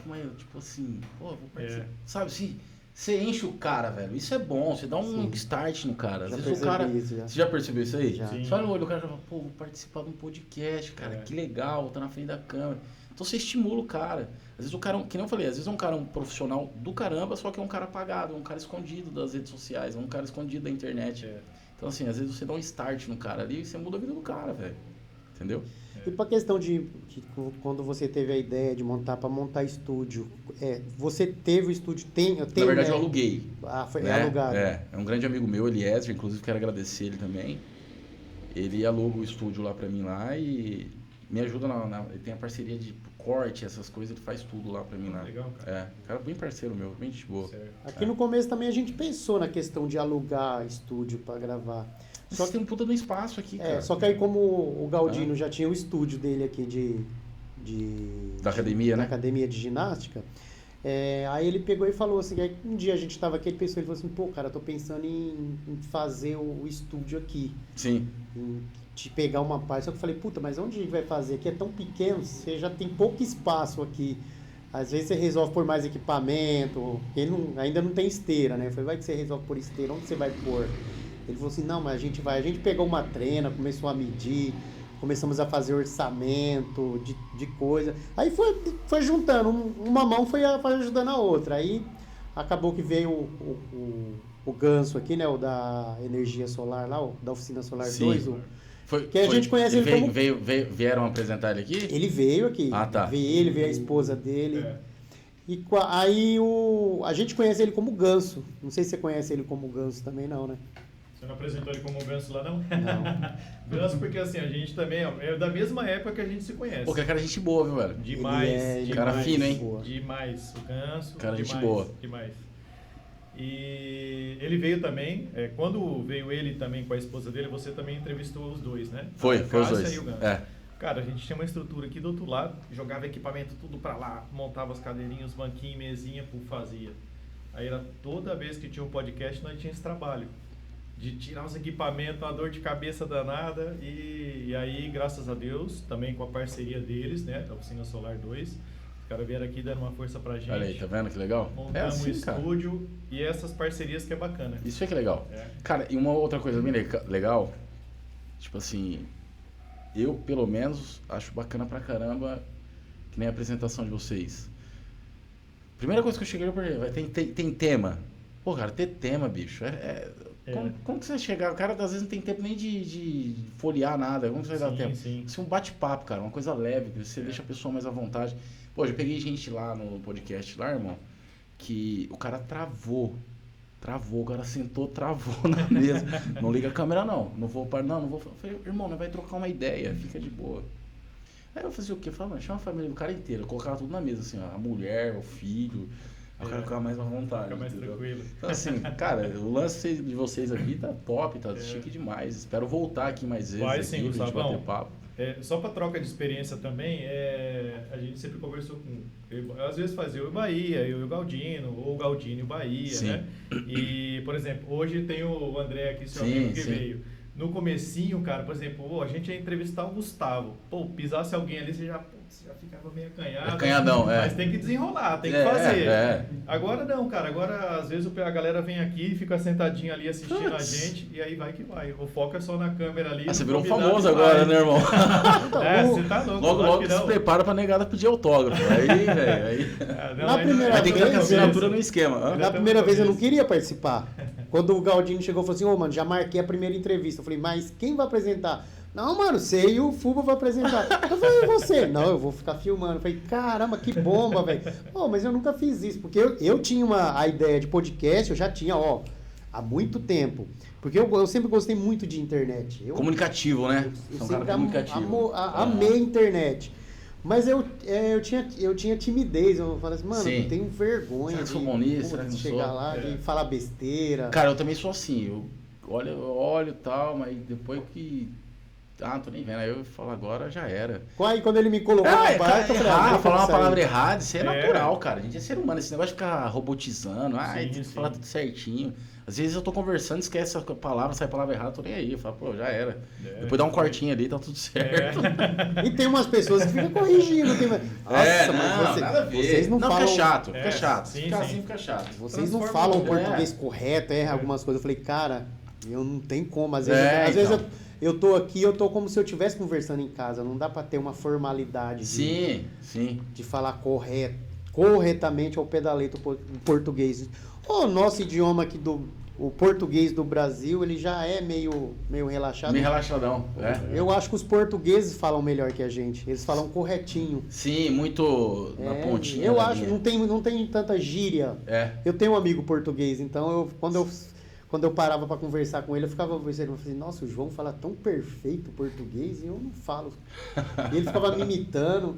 como é, tipo assim, pô, vou participar. Sabe assim, você enche o cara, velho. Isso é bom, você dá um start no cara. Às vezes o cara. Você já percebeu isso aí? Já. Você olha no olho, o cara já fala, pô, vou participar de um podcast, cara, que legal, tá na frente da câmera. Então você estimula o cara. Às vezes o cara, que nem eu falei, às vezes é um cara um profissional do caramba, só que é um cara apagado, é um cara escondido das redes sociais, é um cara escondido da internet. Então assim, às vezes você dá um start no cara ali e você muda a vida do cara, velho. Entendeu? E para a questão de quando você teve a ideia de para montar estúdio, você teve o estúdio, na verdade eu aluguei. Foi alugado. É um grande amigo meu, Eliezer, inclusive quero agradecer ele também. Ele aluga o estúdio lá para mim lá e me ajuda ele tem a parceria de corte, essas coisas, ele faz tudo lá pra mim lá. Legal, cara. Cara bem parceiro meu, bem gente boa. Aqui no começo também a gente pensou na questão de alugar estúdio pra gravar. Só que tem um puta do espaço aqui, cara. Só que aí como o Galdino já tinha o estúdio dele aqui da academia, da né? academia de ginástica, aí ele pegou e falou assim, aí um dia a gente tava aqui, ele pensou, ele falou assim, pô, cara, tô pensando em fazer o estúdio aqui. Sim. De pegar uma parte, só que eu falei, puta, mas onde a gente vai fazer? Aqui é tão pequeno, você já tem pouco espaço aqui. Às vezes você resolve por mais equipamento, ainda não tem esteira, né? Eu falei, vai que você resolve por esteira, onde você vai pôr? Ele falou assim, não, mas a gente pegou uma trena, começou a medir, começamos a fazer orçamento de coisa. Aí foi juntando, uma mão foi ajudando a outra. Aí acabou que veio o Ganso aqui, né? O da energia solar lá, da oficina solar 2, que a gente conhece ele como... Vieram apresentar ele aqui? Ele veio aqui. Ah, tá. Veio a esposa dele. E aí a gente conhece ele como Ganso. Não sei se você conhece ele como Ganso também, não, né? Você não apresentou ele como Ganso lá, não? Não. Ganso porque assim, a gente também é da mesma época que a gente se conhece. Pô, que cara gente boa, viu, velho? Demais. Cara fino, hein? Demais. O Ganso. Cara demais, gente boa. Demais. E ele veio também, quando veio ele também com a esposa dele, você também entrevistou os dois, né? Foi os dois. E o Ganso. Cara, a gente tinha uma estrutura aqui do outro lado, jogava equipamento tudo pra lá, montava as cadeirinhas, os banquinhos, mesinha, fazia. Aí era toda vez que tinha um podcast, nós tínhamos esse trabalho de tirar os equipamentos, uma dor de cabeça danada, e aí, graças a Deus, também com a parceria deles, né, da Oficina Solar 2, os caras vieram aqui dando uma força pra gente. Olha aí, tá vendo que legal? Montamos um estúdio, e essas parcerias que é bacana. Isso é que é legal. Cara, e uma outra coisa bem legal, tipo assim, eu pelo menos acho bacana pra caramba, que nem a apresentação de vocês. Primeira coisa que eu cheguei, tem tema. Pô, cara, ter tema, bicho, como que você vai chegar? O cara às vezes não tem tempo nem de folhear nada. Como que você vai dar tempo? Sim. Isso é um bate-papo, cara, uma coisa leve, que você deixa a pessoa mais à vontade. Pô, já peguei gente lá no podcast lá, irmão, que o cara travou, o cara sentou, travou na mesa. Não liga a câmera não vou parar, não vou. Eu falei, irmão, não vai trocar uma ideia, fica de boa. Aí eu fazia o quê? Eu falava, chama a família do cara inteiro, eu colocava tudo na mesa, assim, ó, a mulher, o filho. O cara ficava mais à vontade. Fica mais tranquilo. Então, assim, cara, o lance de vocês aqui tá top, tá chique demais. Espero voltar aqui mais vezes. Vai aqui, sim, pra gente bater papo. Só para troca de experiência também, a gente sempre conversou às vezes fazia eu e o Bahia, eu e o Galdino, ou o Galdino e o Bahia, sim. né? E, por exemplo, hoje tem o André aqui, seu amigo que veio. No comecinho, cara, por exemplo, a gente ia entrevistar o Gustavo. Pô, pisasse alguém ali, você já ficava meio acanhado. Acanhadão, Mas tem que desenrolar, tem que fazer. Agora não, cara. Agora, às vezes, a galera vem aqui, fica sentadinha ali assistindo a gente, e aí vai que vai. O foco é só na câmera ali. Você virou famoso agora, né, irmão? Você tá louco. Logo se prepara pra negada pedir autógrafo. Aí, velho. Na primeira vez, tem que ter assinatura no esquema. Na primeira vez eu não queria participar. Quando o Galdino chegou e falou assim, mano, já marquei a primeira entrevista. Eu falei, mas quem vai apresentar? Não, mano, você e o Fuba vai apresentar. Eu falei, e você? Não, eu vou ficar filmando. Eu falei, caramba, que bomba, velho. Mas eu nunca fiz isso, porque eu tinha a ideia de podcast, eu já tinha, há muito tempo. Porque eu sempre gostei muito de internet. Comunicativo, né? Eu um cara sempre comunicativo. amei a internet. Mas eu tinha timidez, eu falei assim, mano, Sim. eu tenho vergonha Será que sou bom nisso? Será que não chegar sou? lá e falar besteira. Cara, eu também sou assim, eu olho e tal, mas depois que... Ah, não tô nem vendo, aí eu falo, agora já era. Aí quando ele me colocou na barca, eu falei, falar uma palavra errada, isso é natural, cara. A gente é ser humano, esse negócio de ficar robotizando, tem que falar tudo certinho. Às vezes eu tô conversando, esquece a palavra, sai a palavra errada, tô nem aí. Eu falo, pô, já era. Depois dá um cortinho ali, tá tudo certo. E tem umas pessoas que ficam corrigindo. Mas nada a ver. Vocês não falam... Fica chato, fica chato. Sim, fica sim. assim, fica chato. Vocês não falam o português correto, erra algumas coisas. Eu falei, cara, eu não tenho como. Às vezes eu tô aqui, eu tô como se eu estivesse conversando em casa. Não dá pra ter uma formalidade sim. de falar corretamente ao pé da letra o português. O nosso idioma aqui o português do Brasil, ele já é meio relaxado. Meio relaxadão, Eu acho que os portugueses falam melhor que a gente. Eles falam corretinho. Sim, muito na pontinha. Eu acho, não tem tanta gíria. Eu tenho um amigo português, então quando eu parava para conversar com ele, eu ficava observando, assim, nossa, o João fala tão perfeito português e eu não falo. E ele ficava me imitando.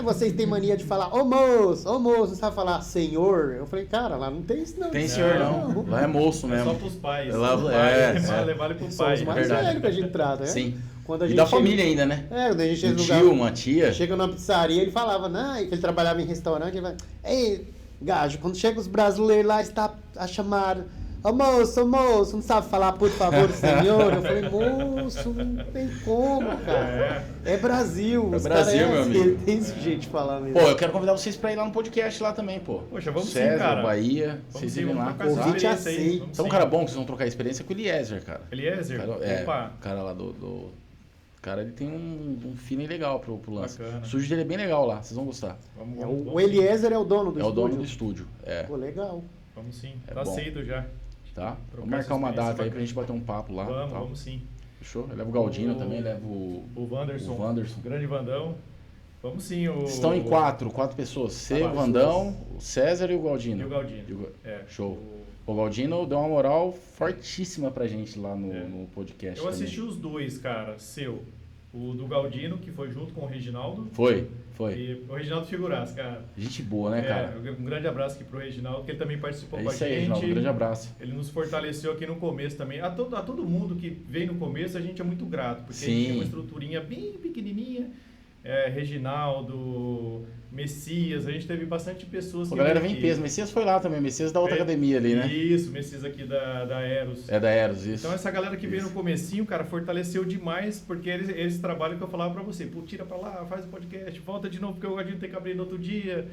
Vocês têm mania de falar, ô moço, não sabe falar senhor? Eu falei, cara, lá não tem isso não. Tem senhor não. Lá é moço mesmo. Só pros pais. Levar ele pro pai. São os mais velhos que a gente trata, né? Sim. Quando a E gente da família ainda, né? Quando a gente chega um tio, uma tia. Chega numa pizzaria, ele falava, que ele trabalhava em restaurante, ele vai, ei, gajo, quando chega os brasileiros lá, está a chamar... Ô moço, não sabe falar, por favor, senhor? Eu falei, moço, não tem como, cara. É Brasil. É Brasil, meu amigo. Tem esse jeito de falar mesmo. Pô, eu quero convidar vocês pra ir lá no podcast lá também, pô. Poxa, vamos César, sim, cara. Bahia, vocês irem lá. Convite aceito. Então um cara bom que vocês vão trocar experiência com o Eliezer, cara. Eliezer? Opa. O cara lá do... Cara, ele tem um feeling legal pro lance. Bacana. O estúdio dele é bem legal lá, vocês vão gostar. O Eliezer é o dono do estúdio? É o dono do estúdio, Pô, legal. Vamos sim, tá aceito já. Tá? Vamos marcar uma data aí pra gente bater um papo lá. Vamos sim. Fechou? Eu levo o Galdino também, levo o Wanderson. O grande Vandão. Vamos sim. Estão em quatro pessoas. Você, o Vandão, o César e o Galdino. E o Galdino. Show. O Galdino deu uma moral fortíssima pra gente lá no podcast. Eu assisti os dois, cara, o do Galdino, que foi junto com o Reginaldo. Foi. E o Reginaldo Figuras, cara. Gente boa, né, cara? Um grande abraço aqui pro Reginaldo, que ele também participou com a gente. Isso aí, Reginaldo, um grande abraço. Ele nos fortaleceu aqui no começo também. A todo mundo que veio no começo, a gente é muito grato, porque a gente tinha uma estruturinha bem pequenininha. Reginaldo, Messias, a gente teve bastante pessoas que... A galera vem em peso, Messias foi lá também, Messias da outra academia ali, né? Isso, Messias aqui da Eros. É da Eros, isso. Então essa galera que veio no comecinho, cara, fortaleceu demais, porque eles trabalham que eu falava pra você, pô, tira pra lá, faz o podcast, volta de novo, porque o Galdino tem que abrir no outro dia.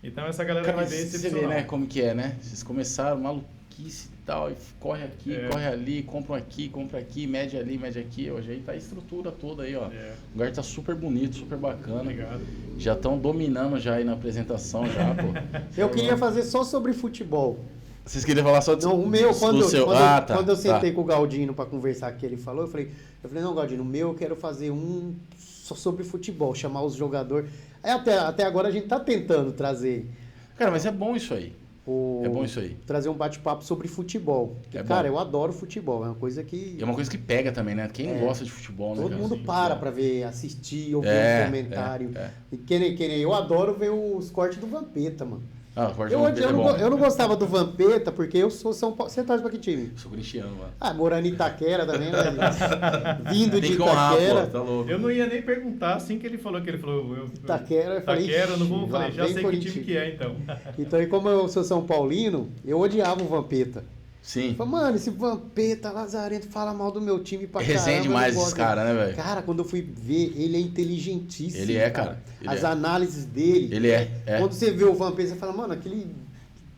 Então essa galera que veio... Você vê, né, como que é, né? Vocês começaram maluquice e tal, e corre aqui, corre ali, compra aqui, mede ali, mede aqui. Hoje aí tá a estrutura toda aí, ó. O lugar tá super bonito, super bacana. Obrigado. Já estão dominando já aí na apresentação já, pô. Eu queria fazer só sobre futebol. Vocês queriam falar só Não, o meu, quando eu sentei com o Galdino para conversar que ele falou, eu falei, não, Galdino, o meu eu quero fazer um só sobre futebol, chamar os jogadores. Até agora a gente tá tentando trazer. Cara, mas é bom isso aí. É bom isso aí. Trazer um bate-papo sobre futebol. Porque, cara, eu adoro futebol. É uma coisa que... É uma coisa que pega também, né? Quem não gosta de futebol, né? Todo mundo para ver, assistir, ouvir um comentário. E que nem eu adoro ver os cortes do Vampeta, mano. Eu não gostava do Vampeta porque eu sou São Paulo. Você torce pra que time? Eu sou corintiano, mano. Morando em Itaquera também, né? Vindo de Itaquera. Tá louco. Eu não ia nem perguntar assim que ele falou. Itaquera, eu falei. Itaquera, não vou falar, já sei que time que é, então. Então, e como eu sou São Paulino, eu odiava o Vampeta. Sim. Falei, mano, esse Vampeta, Lazarento, fala mal do meu time pra caramba. Resenha demais esses caras, né, velho? Cara, quando eu fui ver, ele é inteligentíssimo. Ele é, cara. As análises dele. Ele é. Quando você vê o Vampeta, você fala, mano, aquele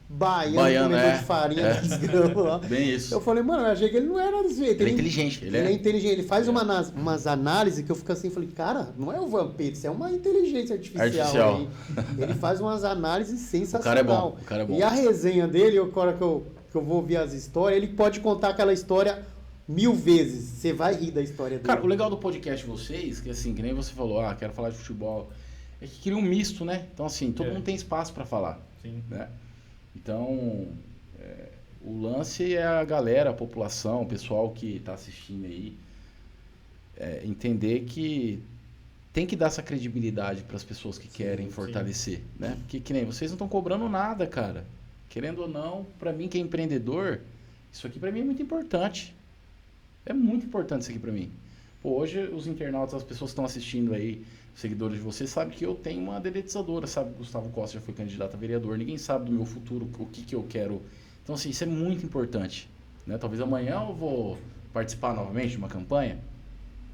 baiano de farinha dos grãos lá. Bem isso. Eu falei, mano, eu achei que ele não era desse jeito. Ele é inteligente. Ele é inteligente. Ele faz umas análises que eu fico assim, falei, cara, não é o Vampeta, isso é uma inteligência artificial. Aí. Ele faz umas análises sensacionais. O cara é bom. E a resenha dele, agora que eu vou ouvir as histórias, ele pode contar aquela história 1000 vezes. Você vai rir da história dele. Cara, o legal do podcast de vocês, que assim, que nem você falou, quero falar de futebol, é que cria um misto, né? Então, assim, todo mundo tem espaço pra falar. Sim. Né? Então, O lance é a galera, a população, o pessoal que está assistindo aí, entender que tem que dar essa credibilidade para as pessoas que querem fortalecer, né? Porque que nem vocês não estão cobrando nada, cara. Querendo ou não, para mim que é empreendedor, isso aqui para mim é muito importante. É muito importante isso aqui para mim. Pô, hoje os internautas, as pessoas que estão assistindo aí, seguidores de vocês, sabem que eu tenho uma dedetizadora, sabe? Gustavo Costa já foi candidato a vereador, ninguém sabe do meu futuro, o que eu quero. Então, assim, isso é muito importante, né? Talvez amanhã eu vou participar novamente de uma campanha.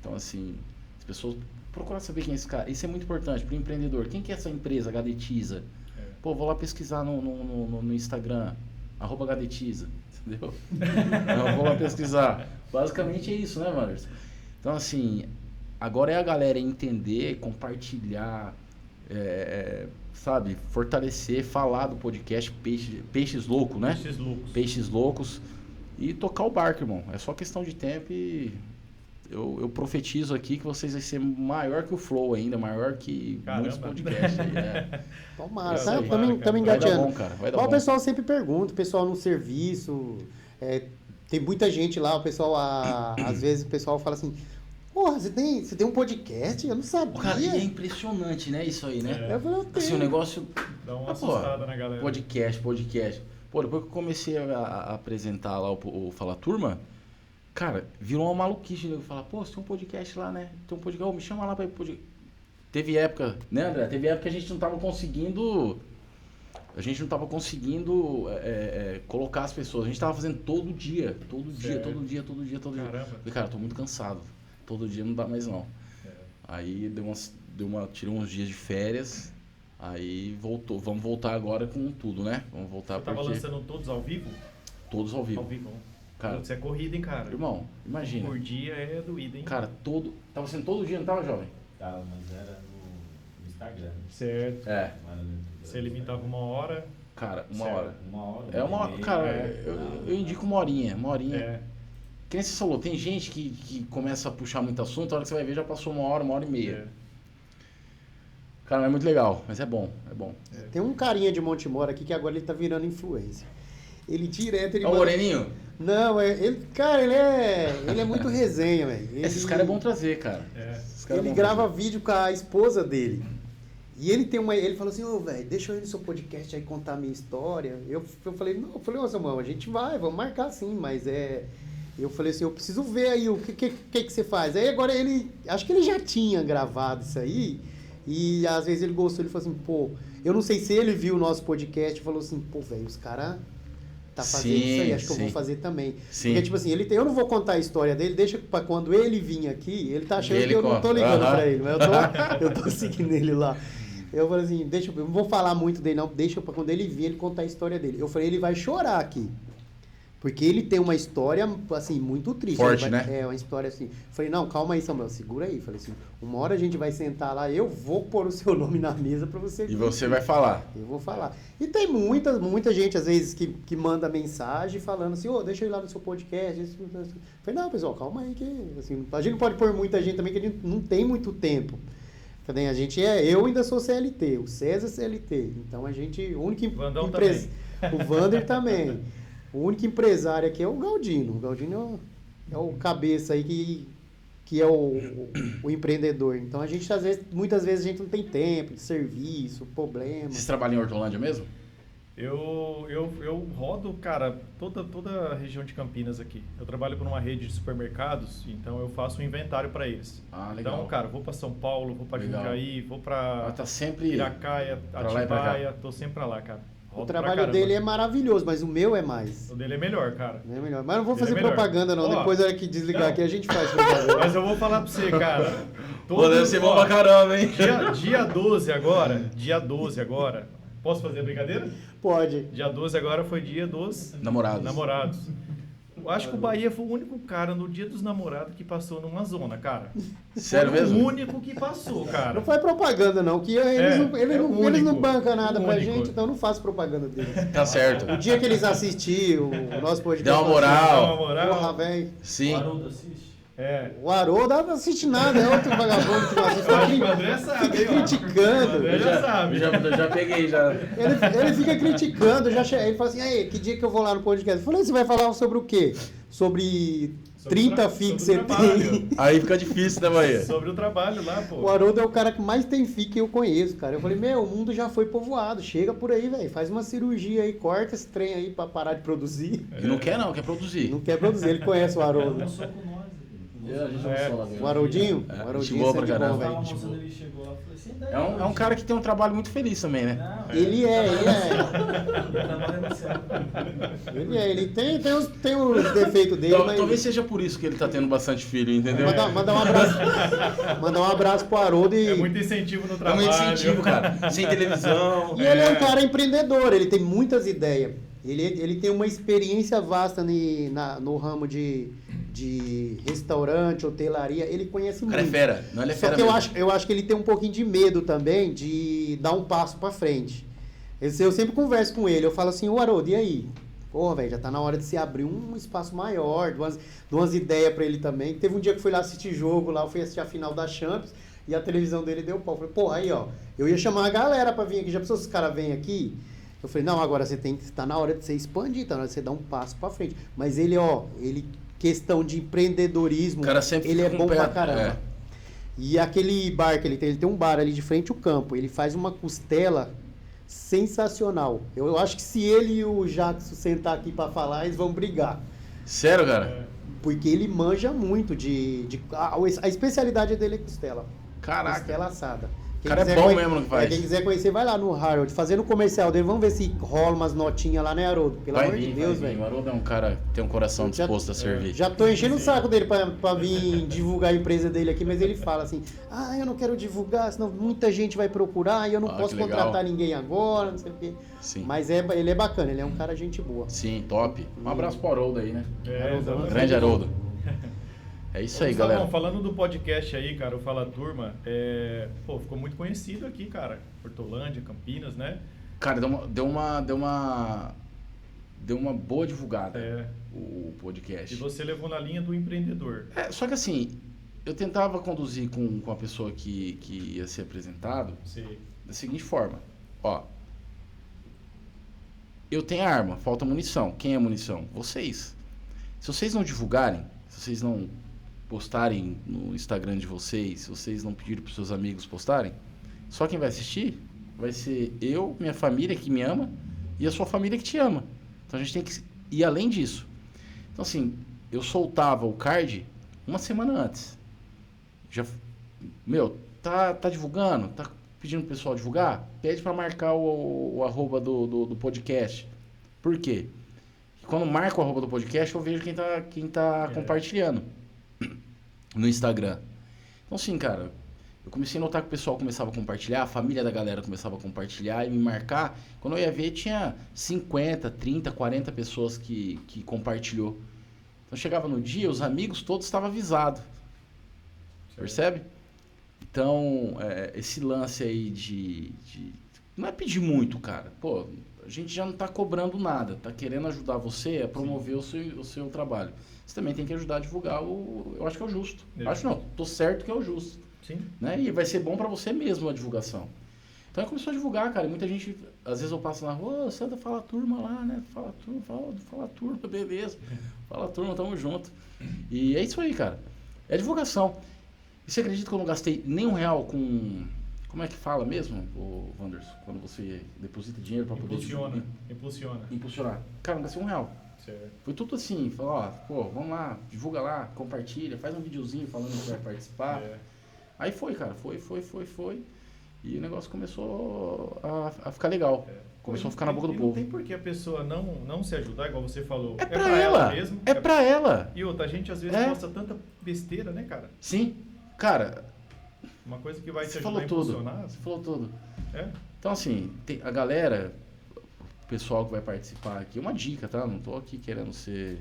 Então, assim, as pessoas procuram saber quem é esse cara. Isso é muito importante para o empreendedor. Quem que é essa empresa, Gadetiza? Pô, vou lá pesquisar no Instagram, @Gadetiza, entendeu? Eu vou lá pesquisar. Basicamente é isso, né, Wanderson? Então, assim, agora é a galera entender, compartilhar, sabe, fortalecer, falar do podcast Peixes Loucos, né? Peixes Loucos. Peixes Loucos. E tocar o barco, irmão. É só questão de tempo e eu profetizo aqui que vocês vão ser maior que o Flow ainda, maior que muitos podcasts. Tomara, tá? Estamos engateando. Vai dar bom, cara. Vai dar bom. O pessoal sempre pergunta, o pessoal no serviço, tem muita gente lá, o pessoal, às vezes o pessoal fala assim, porra, você tem um podcast? Eu não sabia. Cara, e é impressionante, né, isso aí, né? Eu falei, eu tenho. Assim, o negócio... Dá uma assustada na galera. Podcast. Pô, depois que eu comecei a apresentar lá o Fala Turma, cara, virou uma maluquice. Eu falar, pô, você tem um podcast lá, né? Tem um podcast, me chama lá pra ir pro podcast. Teve época, né, André? Teve época que a gente não tava conseguindo... colocar as pessoas. A gente tava fazendo todo dia. Caramba. Falei, cara, tô muito cansado. Todo dia não dá mais não. Aí tirei uns dias de férias. Aí voltou. Vamos voltar agora com tudo, né? Vamos voltar. Você tava lançando todos ao vivo? Todos ao vivo. Ao vivo. Cara, você é corrida, hein, cara? Irmão, imagina. Por dia é doído, hein? Cara, tava sendo todo dia, não tava, jovem? Tava, mas era no Instagram. Certo. Você Ele limitava 1 hora. Cara, uma certo. hora. 1 hora. É uma hora. Cara, eu indico uma horinha. É. Que nem você falou, tem gente que começa a puxar muito assunto, a hora que você vai ver já passou 1 hora e meia. Cara, é muito legal, mas é bom. Tem um carinha de Montemor aqui que agora ele tá virando influencer. Ele direto... É o Moreninho? Não, ele é muito resenha, velho. Esses caras é bom trazer, cara. Ele grava vídeo com a esposa dele. E ele falou assim, velho, deixa eu ir no seu podcast aí contar a minha história. Eu falei, ô Samuel, a gente vamos marcar sim, mas eu falei assim, eu preciso ver aí o que você faz. Aí agora acho que ele já tinha gravado isso aí, e às vezes ele gostou, ele falou assim, pô, eu não sei se ele viu o nosso podcast e falou assim, pô, velho, os caras tá fazendo isso aí, acho que eu vou fazer também. Sim. Porque, tipo assim, eu não vou contar a história dele, deixa pra quando ele vir aqui, ele tá achando que eu não tô ligando pra ele, mas eu tô seguindo ele lá. Eu falei assim, eu não vou falar muito dele não, deixa pra quando ele vir ele contar a história dele. Eu falei, ele vai chorar aqui. Porque ele tem uma história, assim, muito triste. Forte, né? É, uma história assim. Falei, não, calma aí, Samuel, segura aí. Falei assim, uma hora a gente vai sentar lá, eu vou pôr o seu nome na mesa pra você... E você vai falar. Eu vou falar. E tem muita gente, às vezes, que manda mensagem falando assim, deixa eu ir lá no seu podcast. Falei, não, pessoal, calma aí, que assim, a gente não pode pôr muita gente também, que a gente não tem muito tempo. A gente eu ainda sou CLT, o César CLT. Então a gente, o único empresário... O Wander também. O único empresário aqui é o Galdino. O Galdino é o cabeça aí que é o empreendedor. Então a gente, muitas vezes, a gente não tem tempo de serviço, problema. Vocês trabalham em Hortolândia mesmo? Eu rodo, cara, toda a região de Campinas aqui. Eu trabalho por uma rede de supermercados, então eu faço um inventário para eles. Ah, legal. Então, cara, vou para São Paulo, vou para Jundiaí, vou para Piracaia, Atibaia, tô sempre para lá, cara. O trabalho dele é maravilhoso, mas o meu é mais. O dele é melhor, cara. É melhor. Mas não vou fazer propagagora, não. Depois, na hora que desligar aqui, a gente faz propaganda. Mas eu vou falar pra você, cara. Deve ser bom pra caramba, hein? Dia 12 agora. Posso fazer a brincadeira? Pode. Dia 12 agora foi dia dos... Namorados. Eu acho que o Bahia foi o único cara no dia dos namorados que passou numa zona, cara. Sério foi mesmo? O único que passou, cara. Não foi propaganda, não, que eles não bancam nada pra gente, então eu não faço propaganda deles. Tá certo. O dia que eles assistiram o nosso podcast... Deu uma moral. Porra, velho. Sim. O Haroldo assiste? O Haroldo não assiste nada, é outro vagabundo que não assiste. Eu acho que o André sabe, Fica hein, ó. criticando. O André já sabe. Já peguei, já. Ele fica criticando, ele fala assim, aí, que dia que eu vou lá no podcast? Eu falei, você vai falar sobre o quê? Sobre 30 FII que você tem. Aí fica difícil, né, Bahia? Sobre o trabalho lá, pô. O Haroldo é o cara que mais tem FII que eu conheço, cara. Eu falei, o mundo já foi povoado, chega por aí, velho, faz uma cirurgia aí, corta esse trem aí pra parar de produzir. E não quer produzir. Não quer produzir, ele conhece o Haroldo. Almoçou com nós. A gente almoçou lá, O Haroldinho? É, O Haroldinho gente boa pra é caramba. velho. Almoçando, ele chegou lá e falou assim, daí, É um cara que tem um trabalho muito feliz também, né? Não, Ele é. trabalha no céu. Ele tem os defeitos dele, mas... Talvez seja por isso que ele tá tendo bastante filho, entendeu? Mandar um abraço pro Haroldo e... É muito incentivo no É trabalho. um incentivo, cara. Sem televisão. E ele é um cara empreendedor, ele tem muitas ideias. Ele tem uma experiência vasta no ramo de restaurante, hotelaria, ele conhece O muito. cara é fera. Não, ele é Só fera que mesmo. eu acho que ele tem um pouquinho de medo também de dar um passo pra frente. Eu sempre converso com ele, eu falo assim, ô Haroldo, e aí? Porra, velho, já tá na hora de se abrir um espaço maior, de umas ideias pra ele também. Teve um dia que eu fui lá assistir jogo, lá eu fui assistir a final da Champions, e a televisão dele deu pau. Eu falei, porra, aí ó, eu ia chamar a galera pra vir aqui, já pensou se os caras vêm aqui? Eu falei, não, agora você tem que estar na hora de você expandir, tá na hora de você dar um passo pra frente. Mas ele, questão de empreendedorismo, O cara sempre ele é fica com bom o pé- pra caramba. E aquele bar que ele tem um bar ali de frente ao campo, ele faz uma costela sensacional. Eu acho que se ele e o Jackson sentar aqui pra falar, eles vão brigar. Sério, cara? Porque ele manja muito a especialidade dele é costela. Caraca. Costela assada. O cara é bom mesmo no que faz. Quem quiser conhecer, vai lá no Harold, fazendo o comercial dele. Vamos ver se rola umas notinhas lá, né, Haroldo? Pelo amor de Deus, velho. O Haroldo é um cara que tem um coração disposto a servir. Já tô enchendo o saco dele pra vir divulgar a empresa dele aqui, mas ele fala assim, eu não quero divulgar, senão muita gente vai procurar e eu não posso que legal. contratar ninguém agora, não sei o quê. Sim. Mas ele é bacana, ele é um cara gente boa. Sim, top. Um abraço pro Haroldo aí, né? Exatamente. Grande Haroldo. É isso aí, Gustavão, galera. falando do podcast aí, cara, o Fala Turma, ficou muito conhecido aqui, cara. Hortolândia, Campinas, né? Cara, deu uma boa divulgada o E podcast. você levou na linha do empreendedor. Só que assim, eu tentava conduzir com a pessoa que ia ser apresentado Sei. da seguinte forma. Ó, eu tenho arma, falta munição. Quem é munição? Vocês. Se vocês não divulgarem, se vocês não postarem no Instagram de vocês, se vocês não pedirem para os seus amigos postarem, só quem vai assistir vai ser eu, minha família que me ama e a sua família que te ama. Então a gente tem que ir além disso. Então assim, eu soltava o card uma semana antes. Tá divulgando? Tá pedindo pro pessoal divulgar? Pede para marcar o arroba do podcast. Por quê? Quando marca o arroba do podcast, eu vejo quem tá compartilhando no Instagram. Então, assim, cara, eu comecei a notar que o pessoal começava a compartilhar, a família da galera começava a compartilhar e me marcar. Quando eu ia ver, tinha 50, 30, 40 pessoas que compartilhou. Então, chegava no dia, os amigos todos estavam avisados. Percebe? Então, esse lance aí de... Não é pedir muito, cara. Pô, a gente já não tá cobrando nada. Tá querendo ajudar você a promover o seu trabalho. Você também tem que ajudar a divulgar eu acho que é o justo. Acho não, tô certo que é o justo. Sim. Né? E vai ser bom pra você mesmo a divulgação. Então aí começou a divulgar, cara. E muita gente, às vezes eu passo na rua, você é da Fala Turma lá, né? Fala Turma, beleza. Fala Turma, tamo junto. E é isso aí, cara. É divulgação. E você acredita que eu não gastei nem R$1 com... Como é que fala mesmo, Wanderson? Quando você deposita dinheiro pra poder... Impulsionar. Cara, não gastei R$1. Certo. Foi tudo assim, falou, vamos lá, divulga lá, compartilha, faz um videozinho falando que vai participar. Aí foi, cara, foi. E o negócio começou a ficar legal. Começou a ficar na boca do povo. Não tem por que a pessoa não se ajudar, igual você falou. É pra ela mesmo. É pra ela. E outra, a gente às vezes posta tanta besteira, né, cara? Sim, cara. Uma coisa que vai te Você ajudar falou a tudo. impulsionar. Você falou tudo. É? Então, assim, a galera, o pessoal que vai participar aqui, uma dica, tá? Não tô aqui querendo ser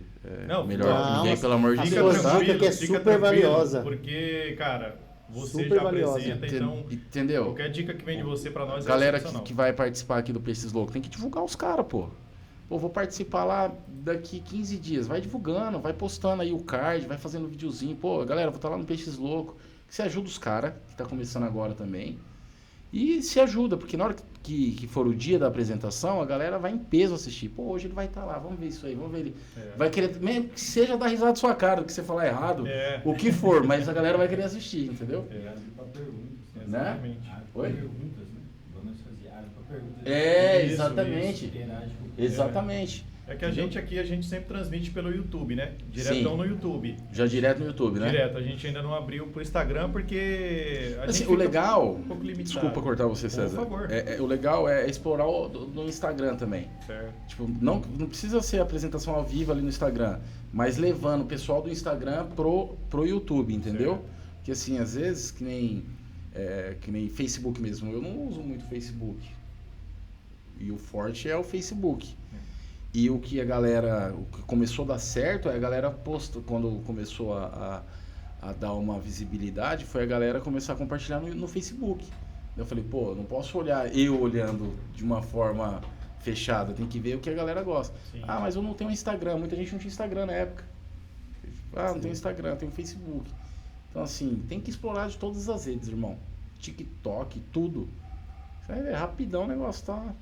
melhor que ninguém, pelo amor de a Deus. sua Tá? dica que é fica super tranquilo, valiosa. Porque, cara, você Super já valiosa. apresenta, então Entendeu? qualquer dica que vem de você pra nós Galera é excepcional. que vai participar aqui do Peixes Loucos tem que divulgar os caras, pô. Pô, vou participar lá daqui 15 dias. Vai divulgando, vai postando aí o card, vai fazendo videozinho. Pô, galera, vou estar lá no Peixes Louco. Você ajuda os caras, que tá começando agora também. E se ajuda, porque na hora que for o dia da apresentação, a galera vai em peso assistir. Pô, hoje ele vai estar lá, vamos ver isso aí, vamos ver ele. Vai querer, mesmo que seja dar risada da sua cara, do que você falar errado, o que for, mas a galera vai querer assistir, entendeu? Né? Oi? Exatamente. Exatamente. É que a gente aqui, a gente sempre transmite pelo YouTube, né? Diretão no YouTube. Já direto no YouTube, né? Direto. A gente ainda não abriu pro Instagram porque a gente o legal, um pouco limitado. Desculpa cortar você, César. Por favor. O legal é explorar no Instagram também. Certo. Tipo, não precisa ser apresentação ao vivo ali no Instagram, mas levando o pessoal do Instagram pro YouTube, entendeu? Certo. Porque assim, às vezes, que nem Facebook mesmo, eu não uso muito Facebook. E o forte é o Facebook. E o que o que começou a dar certo é a galera posta, quando começou a dar uma visibilidade, foi a galera começar a compartilhar no Facebook. Eu falei, pô, eu não posso olhar eu olhando de uma forma fechada, tem que ver o que a galera gosta. Sim. Ah, mas eu não tenho Instagram, muita gente não tinha Instagram na época. Ah, não tenho Instagram, tenho Facebook. Então assim, tem que explorar de todas as redes, irmão. TikTok, tudo. É rapidão o negócio, tá?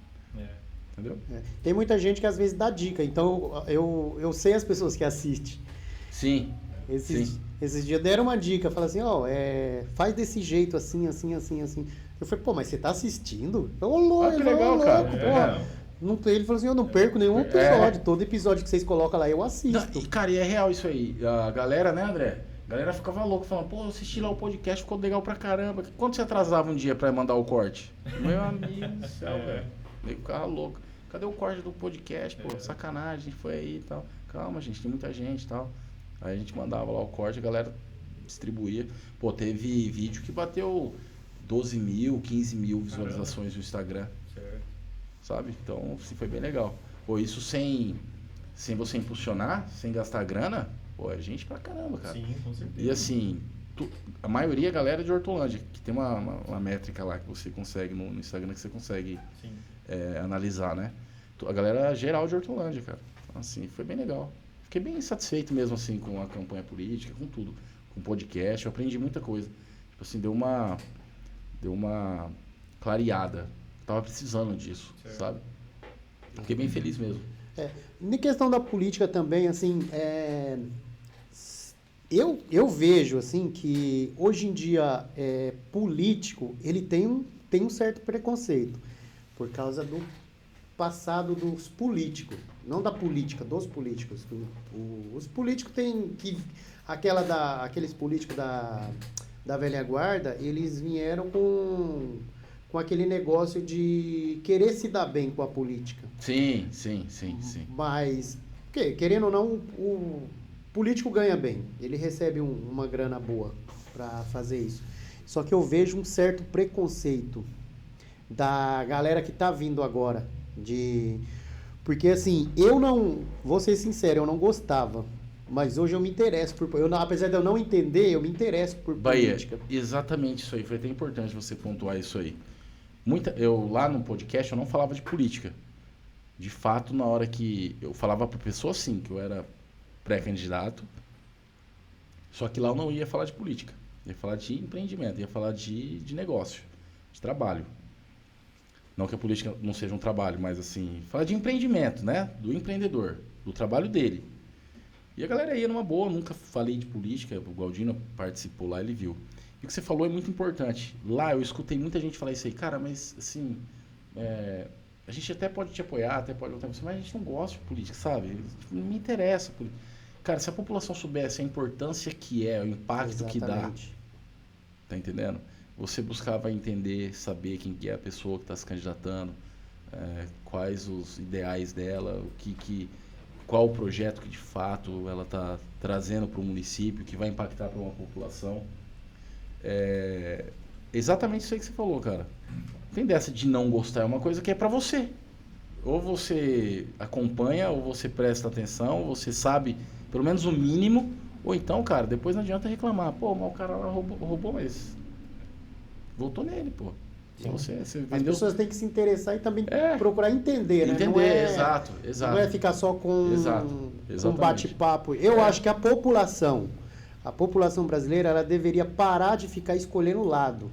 Entendeu? Tem muita gente que às vezes dá dica, então eu sei as pessoas que assistem. Sim. Esses dias deram uma dica, falaram assim, faz desse jeito, assim, assim, assim, assim. Eu falei, pô, mas você tá assistindo? Que legal, cara. Ele falou assim, eu não perco nenhum episódio, todo episódio que vocês colocam lá eu assisto. Cara, e é real isso aí. A galera, né, André? A galera ficava louca, falando, pô, eu assisti lá o podcast, ficou legal pra caramba. Quanto você atrasava um dia pra mandar o corte? Meu amigo do céu, velho. Eu ficava louco. Cadê o corte do podcast? Pô, sacanagem, a gente foi aí e tal. Calma, gente, tem muita gente e tal. Aí a gente mandava lá o corte, a galera distribuía. Pô, teve vídeo que bateu 12 mil, 15 mil visualizações no Instagram. Certo. Sabe? Então, assim, foi bem legal. Pô, isso sem você impulsionar, sem gastar grana, pô, é gente pra caramba, cara. Sim, com certeza. E assim, a maioria é galera de Hortolândia, que tem uma métrica lá que você consegue no Instagram, que você consegue analisar, né? A galera geral de Hortolândia, cara. Assim, foi bem legal. Fiquei bem satisfeito mesmo, assim, com a campanha política, com tudo. Com o podcast, eu aprendi muita coisa. Tipo assim, deu uma clareada. Tava precisando disso, certo. Sabe? Fiquei bem feliz mesmo. Na questão da política também, assim, eu vejo, assim, que hoje em dia, político, ele tem um certo preconceito, por causa do passado dos políticos, não da política, dos políticos. Os políticos têm que... Aqueles políticos da velha guarda, eles vieram com aquele negócio de querer se dar bem com a política. Sim. Mas, querendo ou não, o político ganha bem. Ele recebe uma grana boa para fazer isso. Só que eu vejo um certo preconceito da galera que tá vindo agora. Porque assim, vou ser sincero, eu não gostava. Mas hoje eu me interesso apesar de eu não entender, eu me interesso por política. Exatamente isso aí. Foi até importante você pontuar isso aí. Eu lá no podcast eu não falava de política. De fato, na hora que eu falava para pessoa sim, que eu era pré-candidato, só que lá eu não ia falar de política. Ia falar de empreendimento, ia falar de negócio, de trabalho. Não que a política não seja um trabalho, mas assim, falar de empreendimento, né? Do empreendedor, do trabalho dele. E a galera ia numa boa, nunca falei de política, o Galdino participou lá, ele viu. E o que você falou é muito importante. Lá eu escutei muita gente falar isso aí, cara, mas assim, a gente até pode te apoiar, até pode votar você, mas a gente não gosta de política, sabe? Não me interessa. Cara, se a população soubesse a importância que é, o impacto que dá, tá entendendo? Você buscava entender, saber quem que é a pessoa que está se candidatando, quais os ideais dela, qual o projeto que de fato ela está trazendo para o município, que vai impactar para uma população. Exatamente isso aí que você falou, cara. Tem dessa de não gostar, é uma coisa que é para você. Ou você acompanha, ou você presta atenção, ou você sabe pelo menos o mínimo, ou então, cara, depois não adianta reclamar. Pô, mas o cara lá roubou, mas votou nele, pô. Você As vendeu... pessoas têm que se interessar e também É. procurar entender, né? Entender, Não é, exato. não é ficar só com Exatamente. bate-papo. Eu acho que a população brasileira, ela deveria parar de ficar escolhendo lado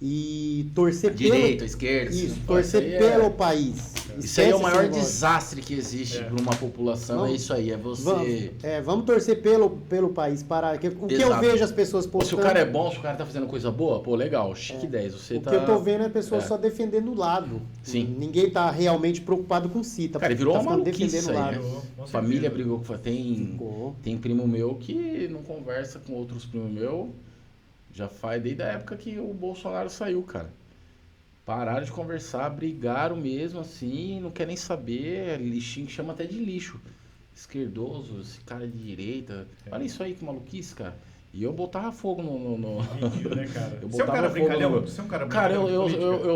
e torcer Direita, esquerda. isso, assim, torcer isso aí pelo país. Isso aí é o Esquece maior esse negócio. desastre que existe para uma população, Vamos- é isso aí, é você... Vamos torcer pelo país, parar. O que eu Exato. vejo as pessoas Se postando... o cara é bom, se o cara tá fazendo coisa boa, pô, legal, chique 10, você O tá... que eu tô vendo é pessoas É. só defendendo o lado. Sim. Ninguém tá realmente preocupado com si. Cara, virou uma ficando maluquice defendendo isso o aí, lado. né? Com certeza. Família brigou com... Ficou. Tem primo meu que não conversa com outros primos meu, já faz desde a época que o Bolsonaro saiu, cara. Pararam de conversar, brigaram mesmo assim, não querem saber, lixinho que chama até de lixo. Esquerdoso, esse cara de direita. Olha isso aí, que maluquice, cara. E eu botava fogo no... Ridículo, né, cara? Eu Você é um botava cara fogo brincalhão? no- Você é um cara Cara, brincalhão de política?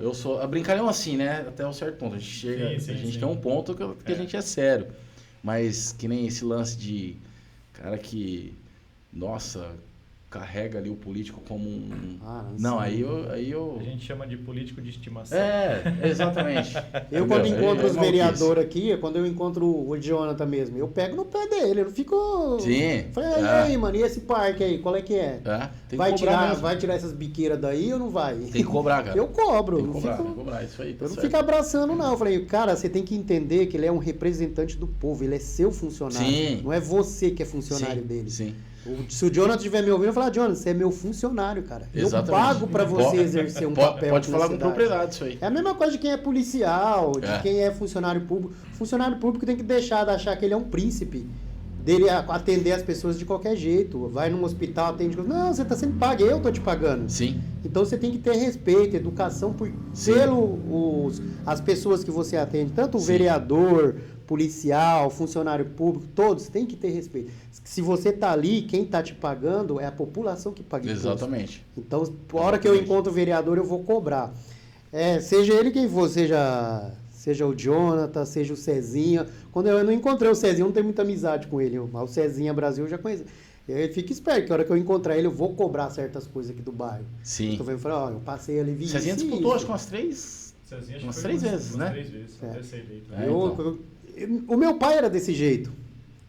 eu sou. A brincalhão assim, né? Até um certo ponto. A gente chega, Sim, a gente sim. tem um ponto que a gente é sério. Mas que nem esse lance de cara que, nossa, carrega ali o político como um... Ah, Não, sim. aí eu... A gente chama de político de estimação. É, exatamente. Eu, quando Entendeu? encontro os maluquice. vereadores aqui, quando eu encontro o Jonathan mesmo, eu pego no pé dele, eu não fico... Sim. Falei, e aí, mano, e esse parque aí, qual é que é? É, tem Vai que cobrar tirar, mesmo. essas biqueiras daí ou não vai? Tem que cobrar, cara. Eu cobro, Tem que não cobrar, fico... tem que cobrar, isso aí, tá Eu não certo. fico abraçando, não. Eu falei, cara, você tem que entender que ele é um representante do povo, ele é seu funcionário. Sim. Não é você que é funcionário Sim, dele. sim. Se o Jonathan estiver me ouvindo, eu vou falar, Jonathan, você é meu funcionário, cara. Exatamente. Eu pago pra você Pode- exercer um Pode, papel pode aqui na falar com cidade. propriedade isso aí. É a mesma coisa de quem é policial, de É. quem é funcionário público. Funcionário público tem que deixar de achar que ele é um príncipe. Dele atender as pessoas de qualquer jeito. Vai num hospital, atende... Não, você tá sendo pago, eu tô te pagando. Sim. Então você tem que ter respeito, educação Sim. as pessoas que você atende, tanto o Sim. vereador, policial, funcionário público, todos têm que ter respeito. Se você tá ali, quem tá te pagando é a população que paga imposto. Exatamente. Então, a hora que eu encontro o vereador, eu vou cobrar. Seja ele quem for, seja o Jonathan, seja o Cezinha. Quando eu não encontrei o Cezinha, eu não tenho muita amizade com ele. Mas o Cezinha Brasil eu já conheço. Fica esperto, que a hora que eu encontrar ele, eu vou cobrar certas coisas aqui do bairro. Sim. Tô vendo e falei, ó, eu passei ali, vi Cezinha isso e disputou, isso. acho que umas 3... Cezinha, acho que Umas foi 3 vezes, né? 3 vezes, até ser eleito. É, O meu pai era desse jeito.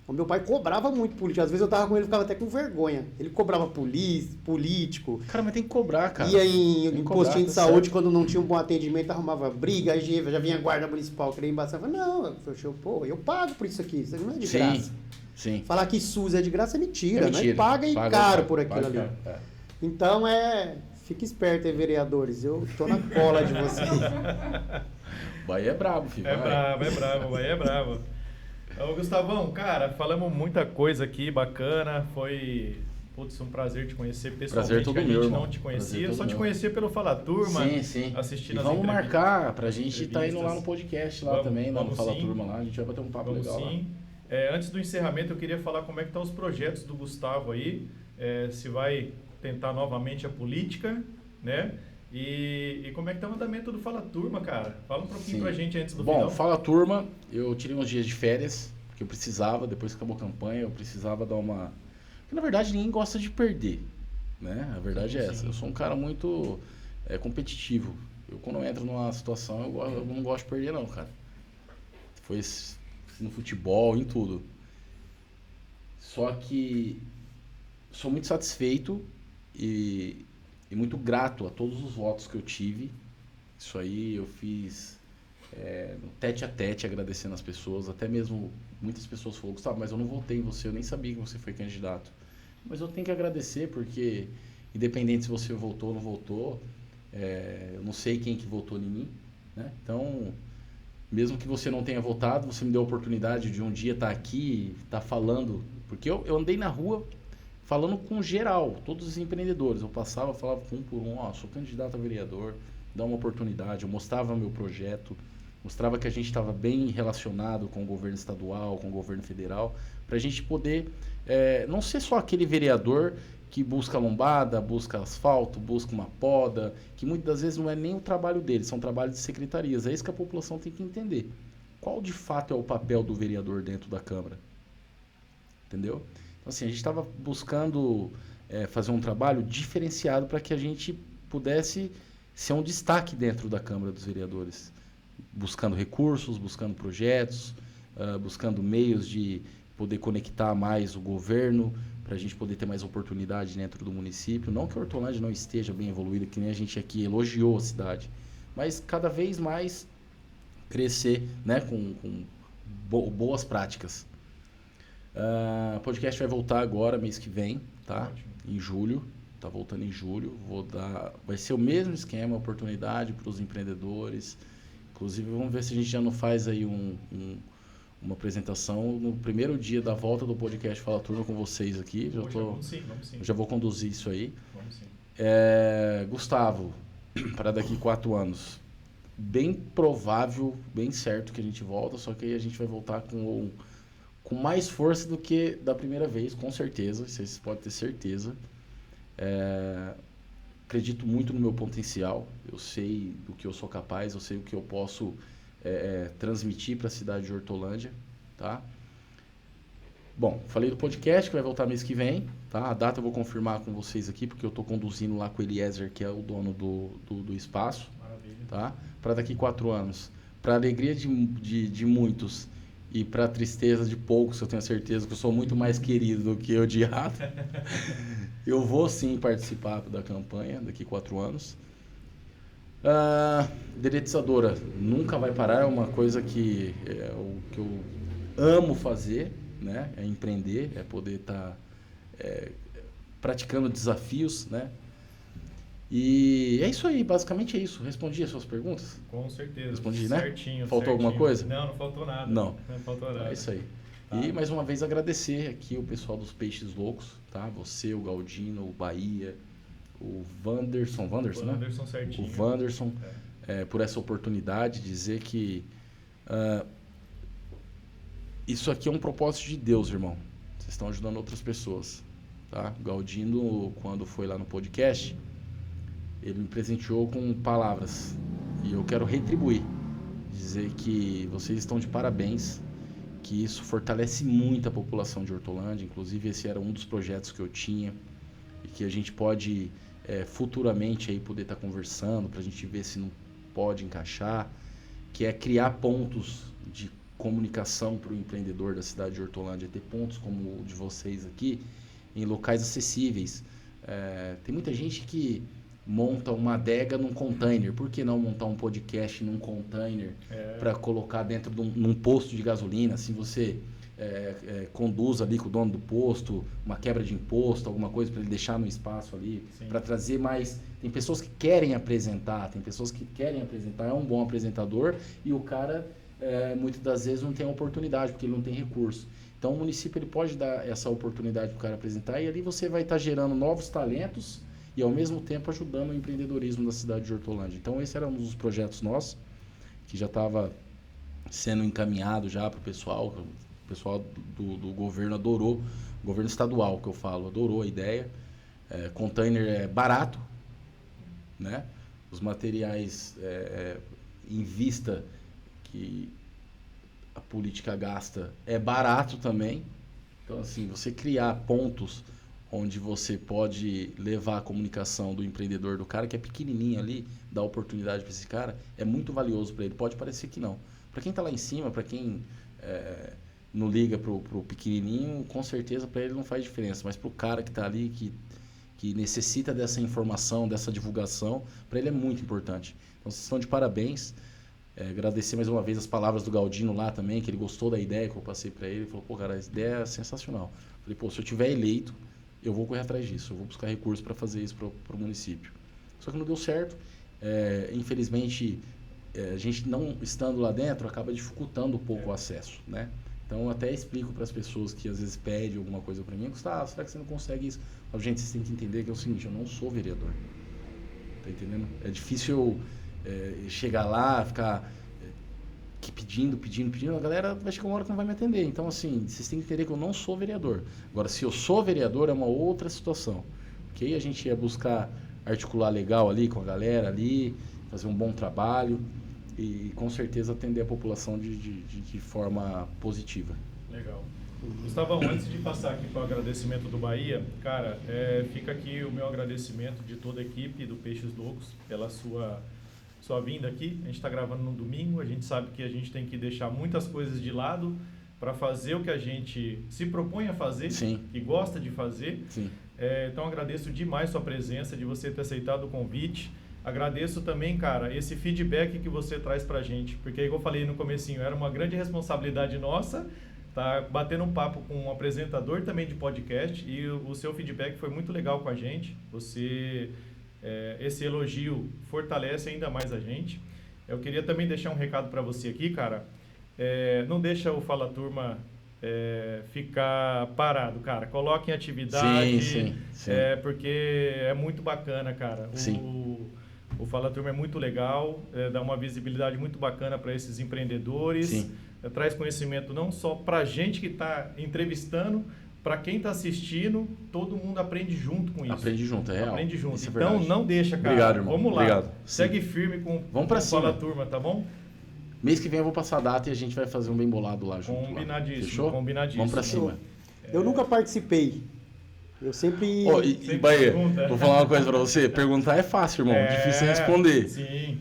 O meu pai cobrava muito político. Às vezes eu tava com ele e ficava até com vergonha. Ele cobrava político. Cara, mas tem que cobrar, cara. Ia Tem em que postinho cobrar, de tá saúde, certo. quando não tinha um bom atendimento, arrumava briga, aí já vinha a guarda municipal, queria embaçar. Eu falei, não, pô, eu pago por isso aqui, isso aqui não é de Sim, graça. sim. Falar que SUS é de graça é mentira, É né? mentira. Paga e Paga, caro paga, por aquilo paga, ali. caro, é. Então fique esperto aí, vereadores, eu tô na cola de vocês. Bahia é brabo, filho. É vai. bravo, é bravo, aí é bravo. Ô, Gustavão, cara, falamos muita coisa aqui, bacana. Foi, putz, um prazer te conhecer pessoalmente. Prazer todo que a meu, gente irmão. não te Prazer conhecia, todo só te meu. conhecia pelo Fala Turma. Sim, sim. Assistindo E as vamos entrevistas. marcar pra gente tá indo lá no podcast lá Vamos, também, lá no vamos Fala sim. Turma lá. A gente vai bater um papo Vamos legal sim. Antes do encerramento, eu queria falar como é que estão os projetos do Gustavo aí. Se vai tentar novamente a política, né? E como é que tá o andamento do Fala Turma, cara? Fala um pouquinho Sim. pra gente antes do Bom, final. Fala Turma, eu tirei uns dias de férias, porque eu precisava, depois que acabou a campanha, eu precisava dar uma... Porque na verdade ninguém gosta de perder, né? A verdade é essa. Sim. Eu sou um cara muito competitivo. Eu quando eu entro numa situação, eu não gosto de perder não, cara. Foi no futebol, em tudo. Só que sou muito satisfeito e muito grato a todos os votos que eu tive. Isso aí eu fiz no tete a tete, agradecendo as pessoas. Até mesmo muitas pessoas falaram, Gustavo, mas eu não votei em você, eu nem sabia que você foi candidato. Mas eu tenho que agradecer, porque independente se você votou ou não votou, eu não sei quem que votou em mim, né? Então, mesmo que você não tenha votado, você me deu a oportunidade de um dia estar aqui, estar falando. Porque eu andei na rua falando com geral, todos os empreendedores. Eu passava, falava com um por um, sou candidato a vereador, dá uma oportunidade. Eu mostrava meu projeto, mostrava que a gente estava bem relacionado com o governo estadual, com o governo federal, para a gente poder não ser só aquele vereador que busca lombada, busca asfalto, busca uma poda, que muitas das vezes não é nem o trabalho dele, são trabalhos de secretarias. É isso que a população tem que entender. Qual de fato é o papel do vereador dentro da Câmara? Entendeu? Então, assim, a gente estava buscando fazer um trabalho diferenciado para que a gente pudesse ser um destaque dentro da Câmara dos Vereadores, buscando recursos, buscando projetos, buscando meios de poder conectar mais o governo, para a gente poder ter mais oportunidade dentro do município. Não que a Hortolândia não esteja bem evoluída, que nem a gente aqui elogiou a cidade, mas cada vez mais crescer, né, com boas práticas. O podcast vai voltar agora, mês que vem, tá? Ótimo. Em julho. Tá voltando em julho. Vai ser o mesmo esquema, oportunidade para os empreendedores. Inclusive, vamos ver se a gente já não faz aí uma apresentação no primeiro dia da volta do podcast Fala Turma com vocês aqui. Vamos sim. Já vou conduzir isso aí. Vamos sim. Gustavo, para daqui 4 anos, bem provável, bem certo que a gente volta, só que aí a gente vai voltar com mais força do que da primeira vez, com certeza, vocês podem ter certeza. Acredito muito no meu potencial, eu sei do que eu sou capaz, eu sei o que eu posso transmitir para a cidade de Hortolândia, tá? Bom, falei do podcast que vai voltar mês que vem, tá? A data eu vou confirmar com vocês aqui, porque eu estou conduzindo lá com o Eliezer, que é o dono do espaço. Maravilha. Tá? Para daqui 4 anos. Para alegria de muitos e para tristeza de poucos, eu tenho certeza que eu sou muito mais querido do que odiado. Eu vou sim participar da campanha daqui 4 anos. Dedetizadora nunca vai parar, é uma coisa que eu amo fazer, né? É empreender, é poder estar praticando desafios, né? E é isso aí, basicamente é isso. Respondi as suas perguntas? Com certeza. Respondi, né? Certinho. Faltou alguma coisa? Não faltou nada. Não. Faltou nada. É isso aí. Tá. E mais uma vez agradecer aqui o pessoal dos Peixes Loucos, tá? Você, o Galdino, o Bahia, o Wanderson, né? Wanderson certinho. O Wanderson, por essa oportunidade, dizer que isso aqui é um propósito de Deus, irmão. Vocês estão ajudando outras pessoas, tá? O Galdino, quando foi lá no podcast, ele me presenteou com palavras e eu quero retribuir, dizer que vocês estão de parabéns, que isso fortalece muito a população de Hortolândia. Inclusive esse era um dos projetos que eu tinha e que a gente pode futuramente aí poder estar conversando para a gente ver se não pode encaixar, que é criar pontos de comunicação para o empreendedor da cidade de Hortolândia, ter pontos como o de vocês aqui em locais acessíveis. Tem muita gente que monta uma adega num container. Por que não montar um podcast num container para colocar dentro de num posto de gasolina? Assim você conduz ali com o dono do posto, uma quebra de imposto, alguma coisa para ele deixar no espaço ali, para trazer mais. Tem pessoas que querem apresentar, é um bom apresentador e o cara muitas das vezes não tem oportunidade porque ele não tem recurso. Então o município ele pode dar essa oportunidade para o cara apresentar e ali você vai estar gerando novos talentos e ao mesmo tempo ajudando o empreendedorismo da cidade de Hortolândia. Então esse era um dos projetos nossos, que já estava sendo encaminhado já para o pessoal do governo adorou, o governo estadual que eu falo, adorou a ideia. Container é barato, né? Os materiais em vista que a política gasta é barato também. Então assim, você criar pontos onde você pode levar a comunicação do empreendedor, do cara que é pequenininho ali, dar oportunidade para esse cara, é muito valioso para ele. Pode parecer que não. Para quem está lá em cima, para quem não liga pro pequenininho, com certeza para ele não faz diferença. Mas para o cara que está ali, que necessita dessa informação, dessa divulgação, para ele é muito importante. Então vocês estão de parabéns. Agradecer mais uma vez as palavras do Galdino lá também, que ele gostou da ideia que eu passei para ele. Ele falou, pô, cara, essa ideia é sensacional. Falei, pô, se eu tiver eleito, eu vou correr atrás disso, eu vou buscar recursos para fazer isso para o município. Só que não deu certo. Infelizmente, a gente não estando lá dentro acaba dificultando um pouco o acesso, né? Então eu até explico para as pessoas que às vezes pedem alguma coisa para mim, Gustavo, será que você não consegue isso? Mas, gente, vocês têm que entender que é o seguinte, eu não sou vereador. Tá entendendo? É difícil chegar lá, ficar pedindo, a galera vai chegar uma hora que não vai me atender. Então, assim, vocês têm que entender que eu não sou vereador. Agora, se eu sou vereador, é uma outra situação. Porque aí a gente ia buscar articular legal ali com a galera ali, fazer um bom trabalho e, com certeza, atender a população de forma positiva. Legal. Gustavão, antes de passar aqui para o agradecimento do Bahia, cara, fica aqui o meu agradecimento de toda a equipe do Peixes Loucos pela sua vinda aqui. A gente está gravando no domingo, a gente sabe que a gente tem que deixar muitas coisas de lado para fazer o que a gente se propõe a fazer. Sim. E gosta de fazer. Sim. Então agradeço demais sua presença, de você ter aceitado o convite. Agradeço também, cara, esse feedback que você traz pra gente, porque igual eu falei no comecinho, era uma grande responsabilidade nossa, tá batendo um papo com um apresentador também de podcast, e o seu feedback foi muito legal com a gente. Esse elogio fortalece ainda mais a gente. Eu queria também deixar um recado para você aqui, cara. Não deixa o Fala Turma ficar parado, cara. Coloque em atividade. Sim. Porque é muito bacana, cara. O Fala Turma é muito legal, dá uma visibilidade muito bacana para esses empreendedores. Sim. Traz conhecimento não só para a gente que está entrevistando, para quem está assistindo, todo mundo aprende junto com isso. Aprende junto, é real. Aprende junto. Isso é Então verdade. não deixa, cara. Obrigado, irmão. Vamos lá. Obrigado. Segue firme com Vamos pra o cima. Fala Turma, tá bom? Mês que vem eu vou passar a data e a gente vai fazer um bem bolado lá junto. Combinadíssimo. Fechou? Combinadíssimo. Vamos pra cima. Eu nunca participei. Eu sempre... E Bahia, vou falar uma coisa pra você. Perguntar é fácil, irmão. Difícil é responder. Sim.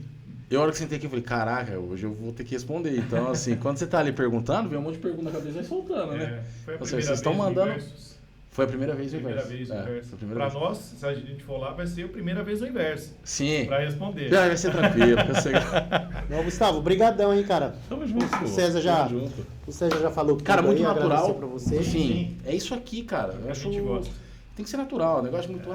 Eu, a hora que sentei aqui, eu falei, caraca, hoje eu vou ter que responder. Então, assim, quando você tá ali perguntando, vem um monte de pergunta na cabeça e vai soltando, né? Foi a Ou seja, primeira vocês vez estão no mandando... Inversus. Foi a primeira vez o Primeira inverso. vez o inverso. Foi a primeira Pra vez. nós, se a gente for lá, vai ser a primeira vez o inverso. Sim. Pra responder. Vai ser tranquilo. Não, Gustavo, brigadão, hein, cara. Tamo junto. O César já, Tamo junto. o César já falou tudo Cara, muito aí, natural. agradecer pra você. Sim, é isso aqui, cara. Eu A acho gente gosta. tem que ser natural. O negócio muito,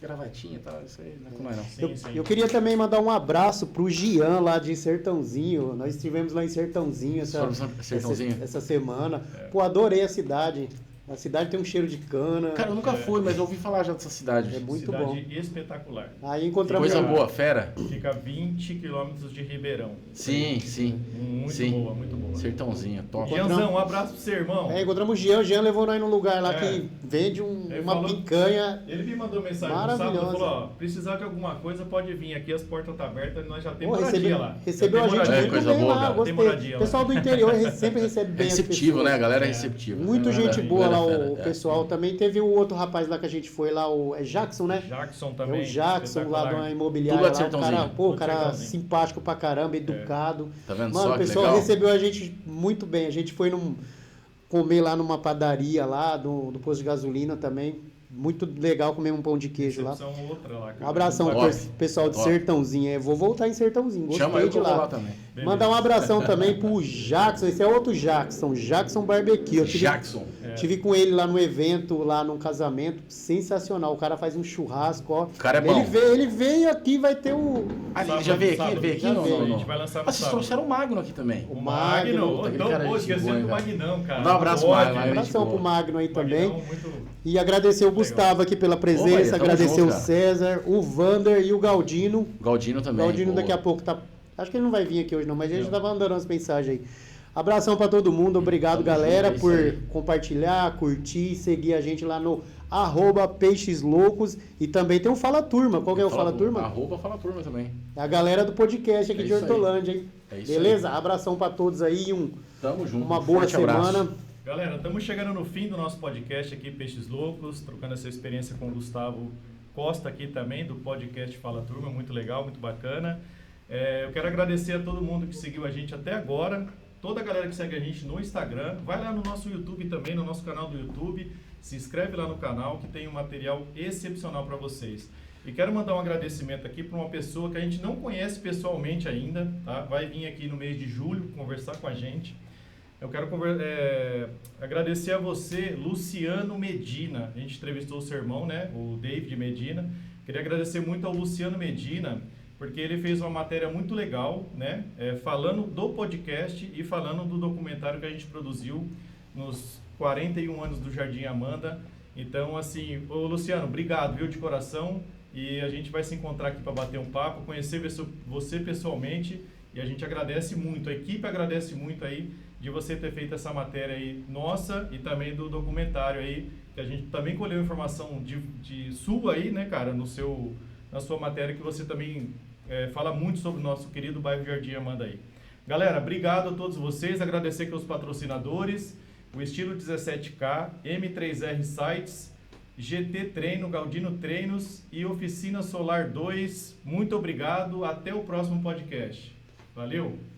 gravatinha e tal. Isso aí não é não. Sim, sim. Eu queria também mandar um abraço pro Gian lá de Sertãozinho. Nós estivemos lá em Sertãozinho Sertãozinho? essa semana. Pô, adorei a cidade. A cidade tem um cheiro de cana. Cara, eu nunca fui, mas eu ouvi falar já dessa cidade. É muito Cidade bom. espetacular. Aí encontramos... Coisa boa, fera. Fica a 20 quilômetros de Ribeirão. Sim. Muito Sim. boa, muito boa. Sertãozinho, top. Gianzão, um abraço pro seu irmão. Encontramos o Jean. O Jean levou nós num lugar lá É. que vende Ele uma falou- picanha. Ele me mandou mensagem no sábado e Maravilhosa. falou, ó, precisar de alguma coisa, pode vir aqui, as portas estão abertas, nós já Pô, temos moradia lá. recebeu Já a tem gente moradia. muito coisa bem boa, lá, cara. Tem gostei. moradia O lá. pessoal do interior sempre recebe bem as Receptivo, pessoas. né? A galera é receptiva. Muito É gente verdade. boa lá, Galera o fera, pessoal também. Teve o outro rapaz lá que a gente foi lá, é Jackson, né? Jackson É também. o Jackson lá de uma espetacular. imobiliária Tudo lá lá. de O cara, Sertãozinho. pô, Tudo cara Sertãozinho. simpático pra caramba, educado. Tá vendo Mano, só o que pessoal legal? recebeu a gente muito bem. A gente foi comer lá numa padaria lá, do posto de gasolina também. Muito legal comer um pão de queijo lá. Recepção outra lá. Um abração Top. pro pessoal de Top. Sertãozinho. Vou voltar em Sertãozinho. Chama Gostei eu de que eu vou lá lá. também. Beleza. Mandar um abração também pro Jackson. Esse é outro Jackson. Jackson Barbecue. Eu Jackson. tive com ele lá no evento, lá num casamento. Sensacional. O cara faz um churrasco, ó. O cara é bom. Ele veio aqui, vai ter o... Ah, ele Sábado, já veio aqui? sábado. Ele veio aqui? Já Não, veio. não, A não. gente vai lançar no Ah, vocês sábado. trouxeram o Magno aqui também. O Magno. Magno. Puta, aquele Então, cara é pô, gente esquecendo boa, do cara. Magnão, cara. Dá um abraço, Pode, Magno. Um abração boa. pro Magno aí também. Magnão, muito... E agradecer o Gustavo aqui pela Bahia, presença, tamo agradecer junto, o cara. César, o Vander e o Galdino. Galdino O também. Galdino boa. daqui a pouco tá... Acho que ele não vai vir aqui hoje não, mas ele já Não. tava mandando umas mensagens aí. Abração pra todo mundo, obrigado Tamo galera junto, é isso por aí. compartilhar, curtir, seguir a gente lá no @peixes loucos e também tem o Fala Turma. Qual que é o Fala Turma? Arroba Fala Turma também. É a galera do podcast aqui É de isso aí. Hortolândia, hein? É isso Beleza? Abração pra todos aí, Tamo junto. uma boa Forte semana. abraço. Galera, estamos chegando no fim do nosso podcast aqui, Peixes Loucos, trocando essa experiência com o Gustavo Costa aqui também, do podcast Fala Turma, muito legal, muito bacana. Eu quero agradecer a todo mundo que seguiu a gente até agora, toda a galera que segue a gente no Instagram, vai lá no nosso YouTube também, no nosso canal do YouTube, se inscreve lá no canal que tem um material excepcional para vocês. E quero mandar um agradecimento aqui para uma pessoa que a gente não conhece pessoalmente ainda, tá? Vai vir aqui no mês de julho conversar com a gente. Eu quero agradecer a você, Luciano Medina. A gente entrevistou o seu irmão, né? O David Medina. Queria agradecer muito ao Luciano Medina, porque ele fez uma matéria muito legal, né? Falando do podcast e falando do documentário que a gente produziu nos 41 anos do Jardim Amanda. Então, assim, ô Luciano, obrigado, viu, de coração. E a gente vai se encontrar aqui para bater um papo, conhecer você pessoalmente. E a gente agradece muito, a equipe agradece muito aí de você ter feito essa matéria aí nossa e também do documentário aí, que a gente também colheu informação de sua aí, né, cara, na sua matéria, que você também fala muito sobre o nosso querido bairro Jardim Amanda aí. Galera, obrigado a todos vocês, agradecer aqui aos patrocinadores o Estilo 17K, M3R Sites, GT Treino, Galdino Treinos e Oficina Solar 2. Muito obrigado, até o próximo podcast. Valeu!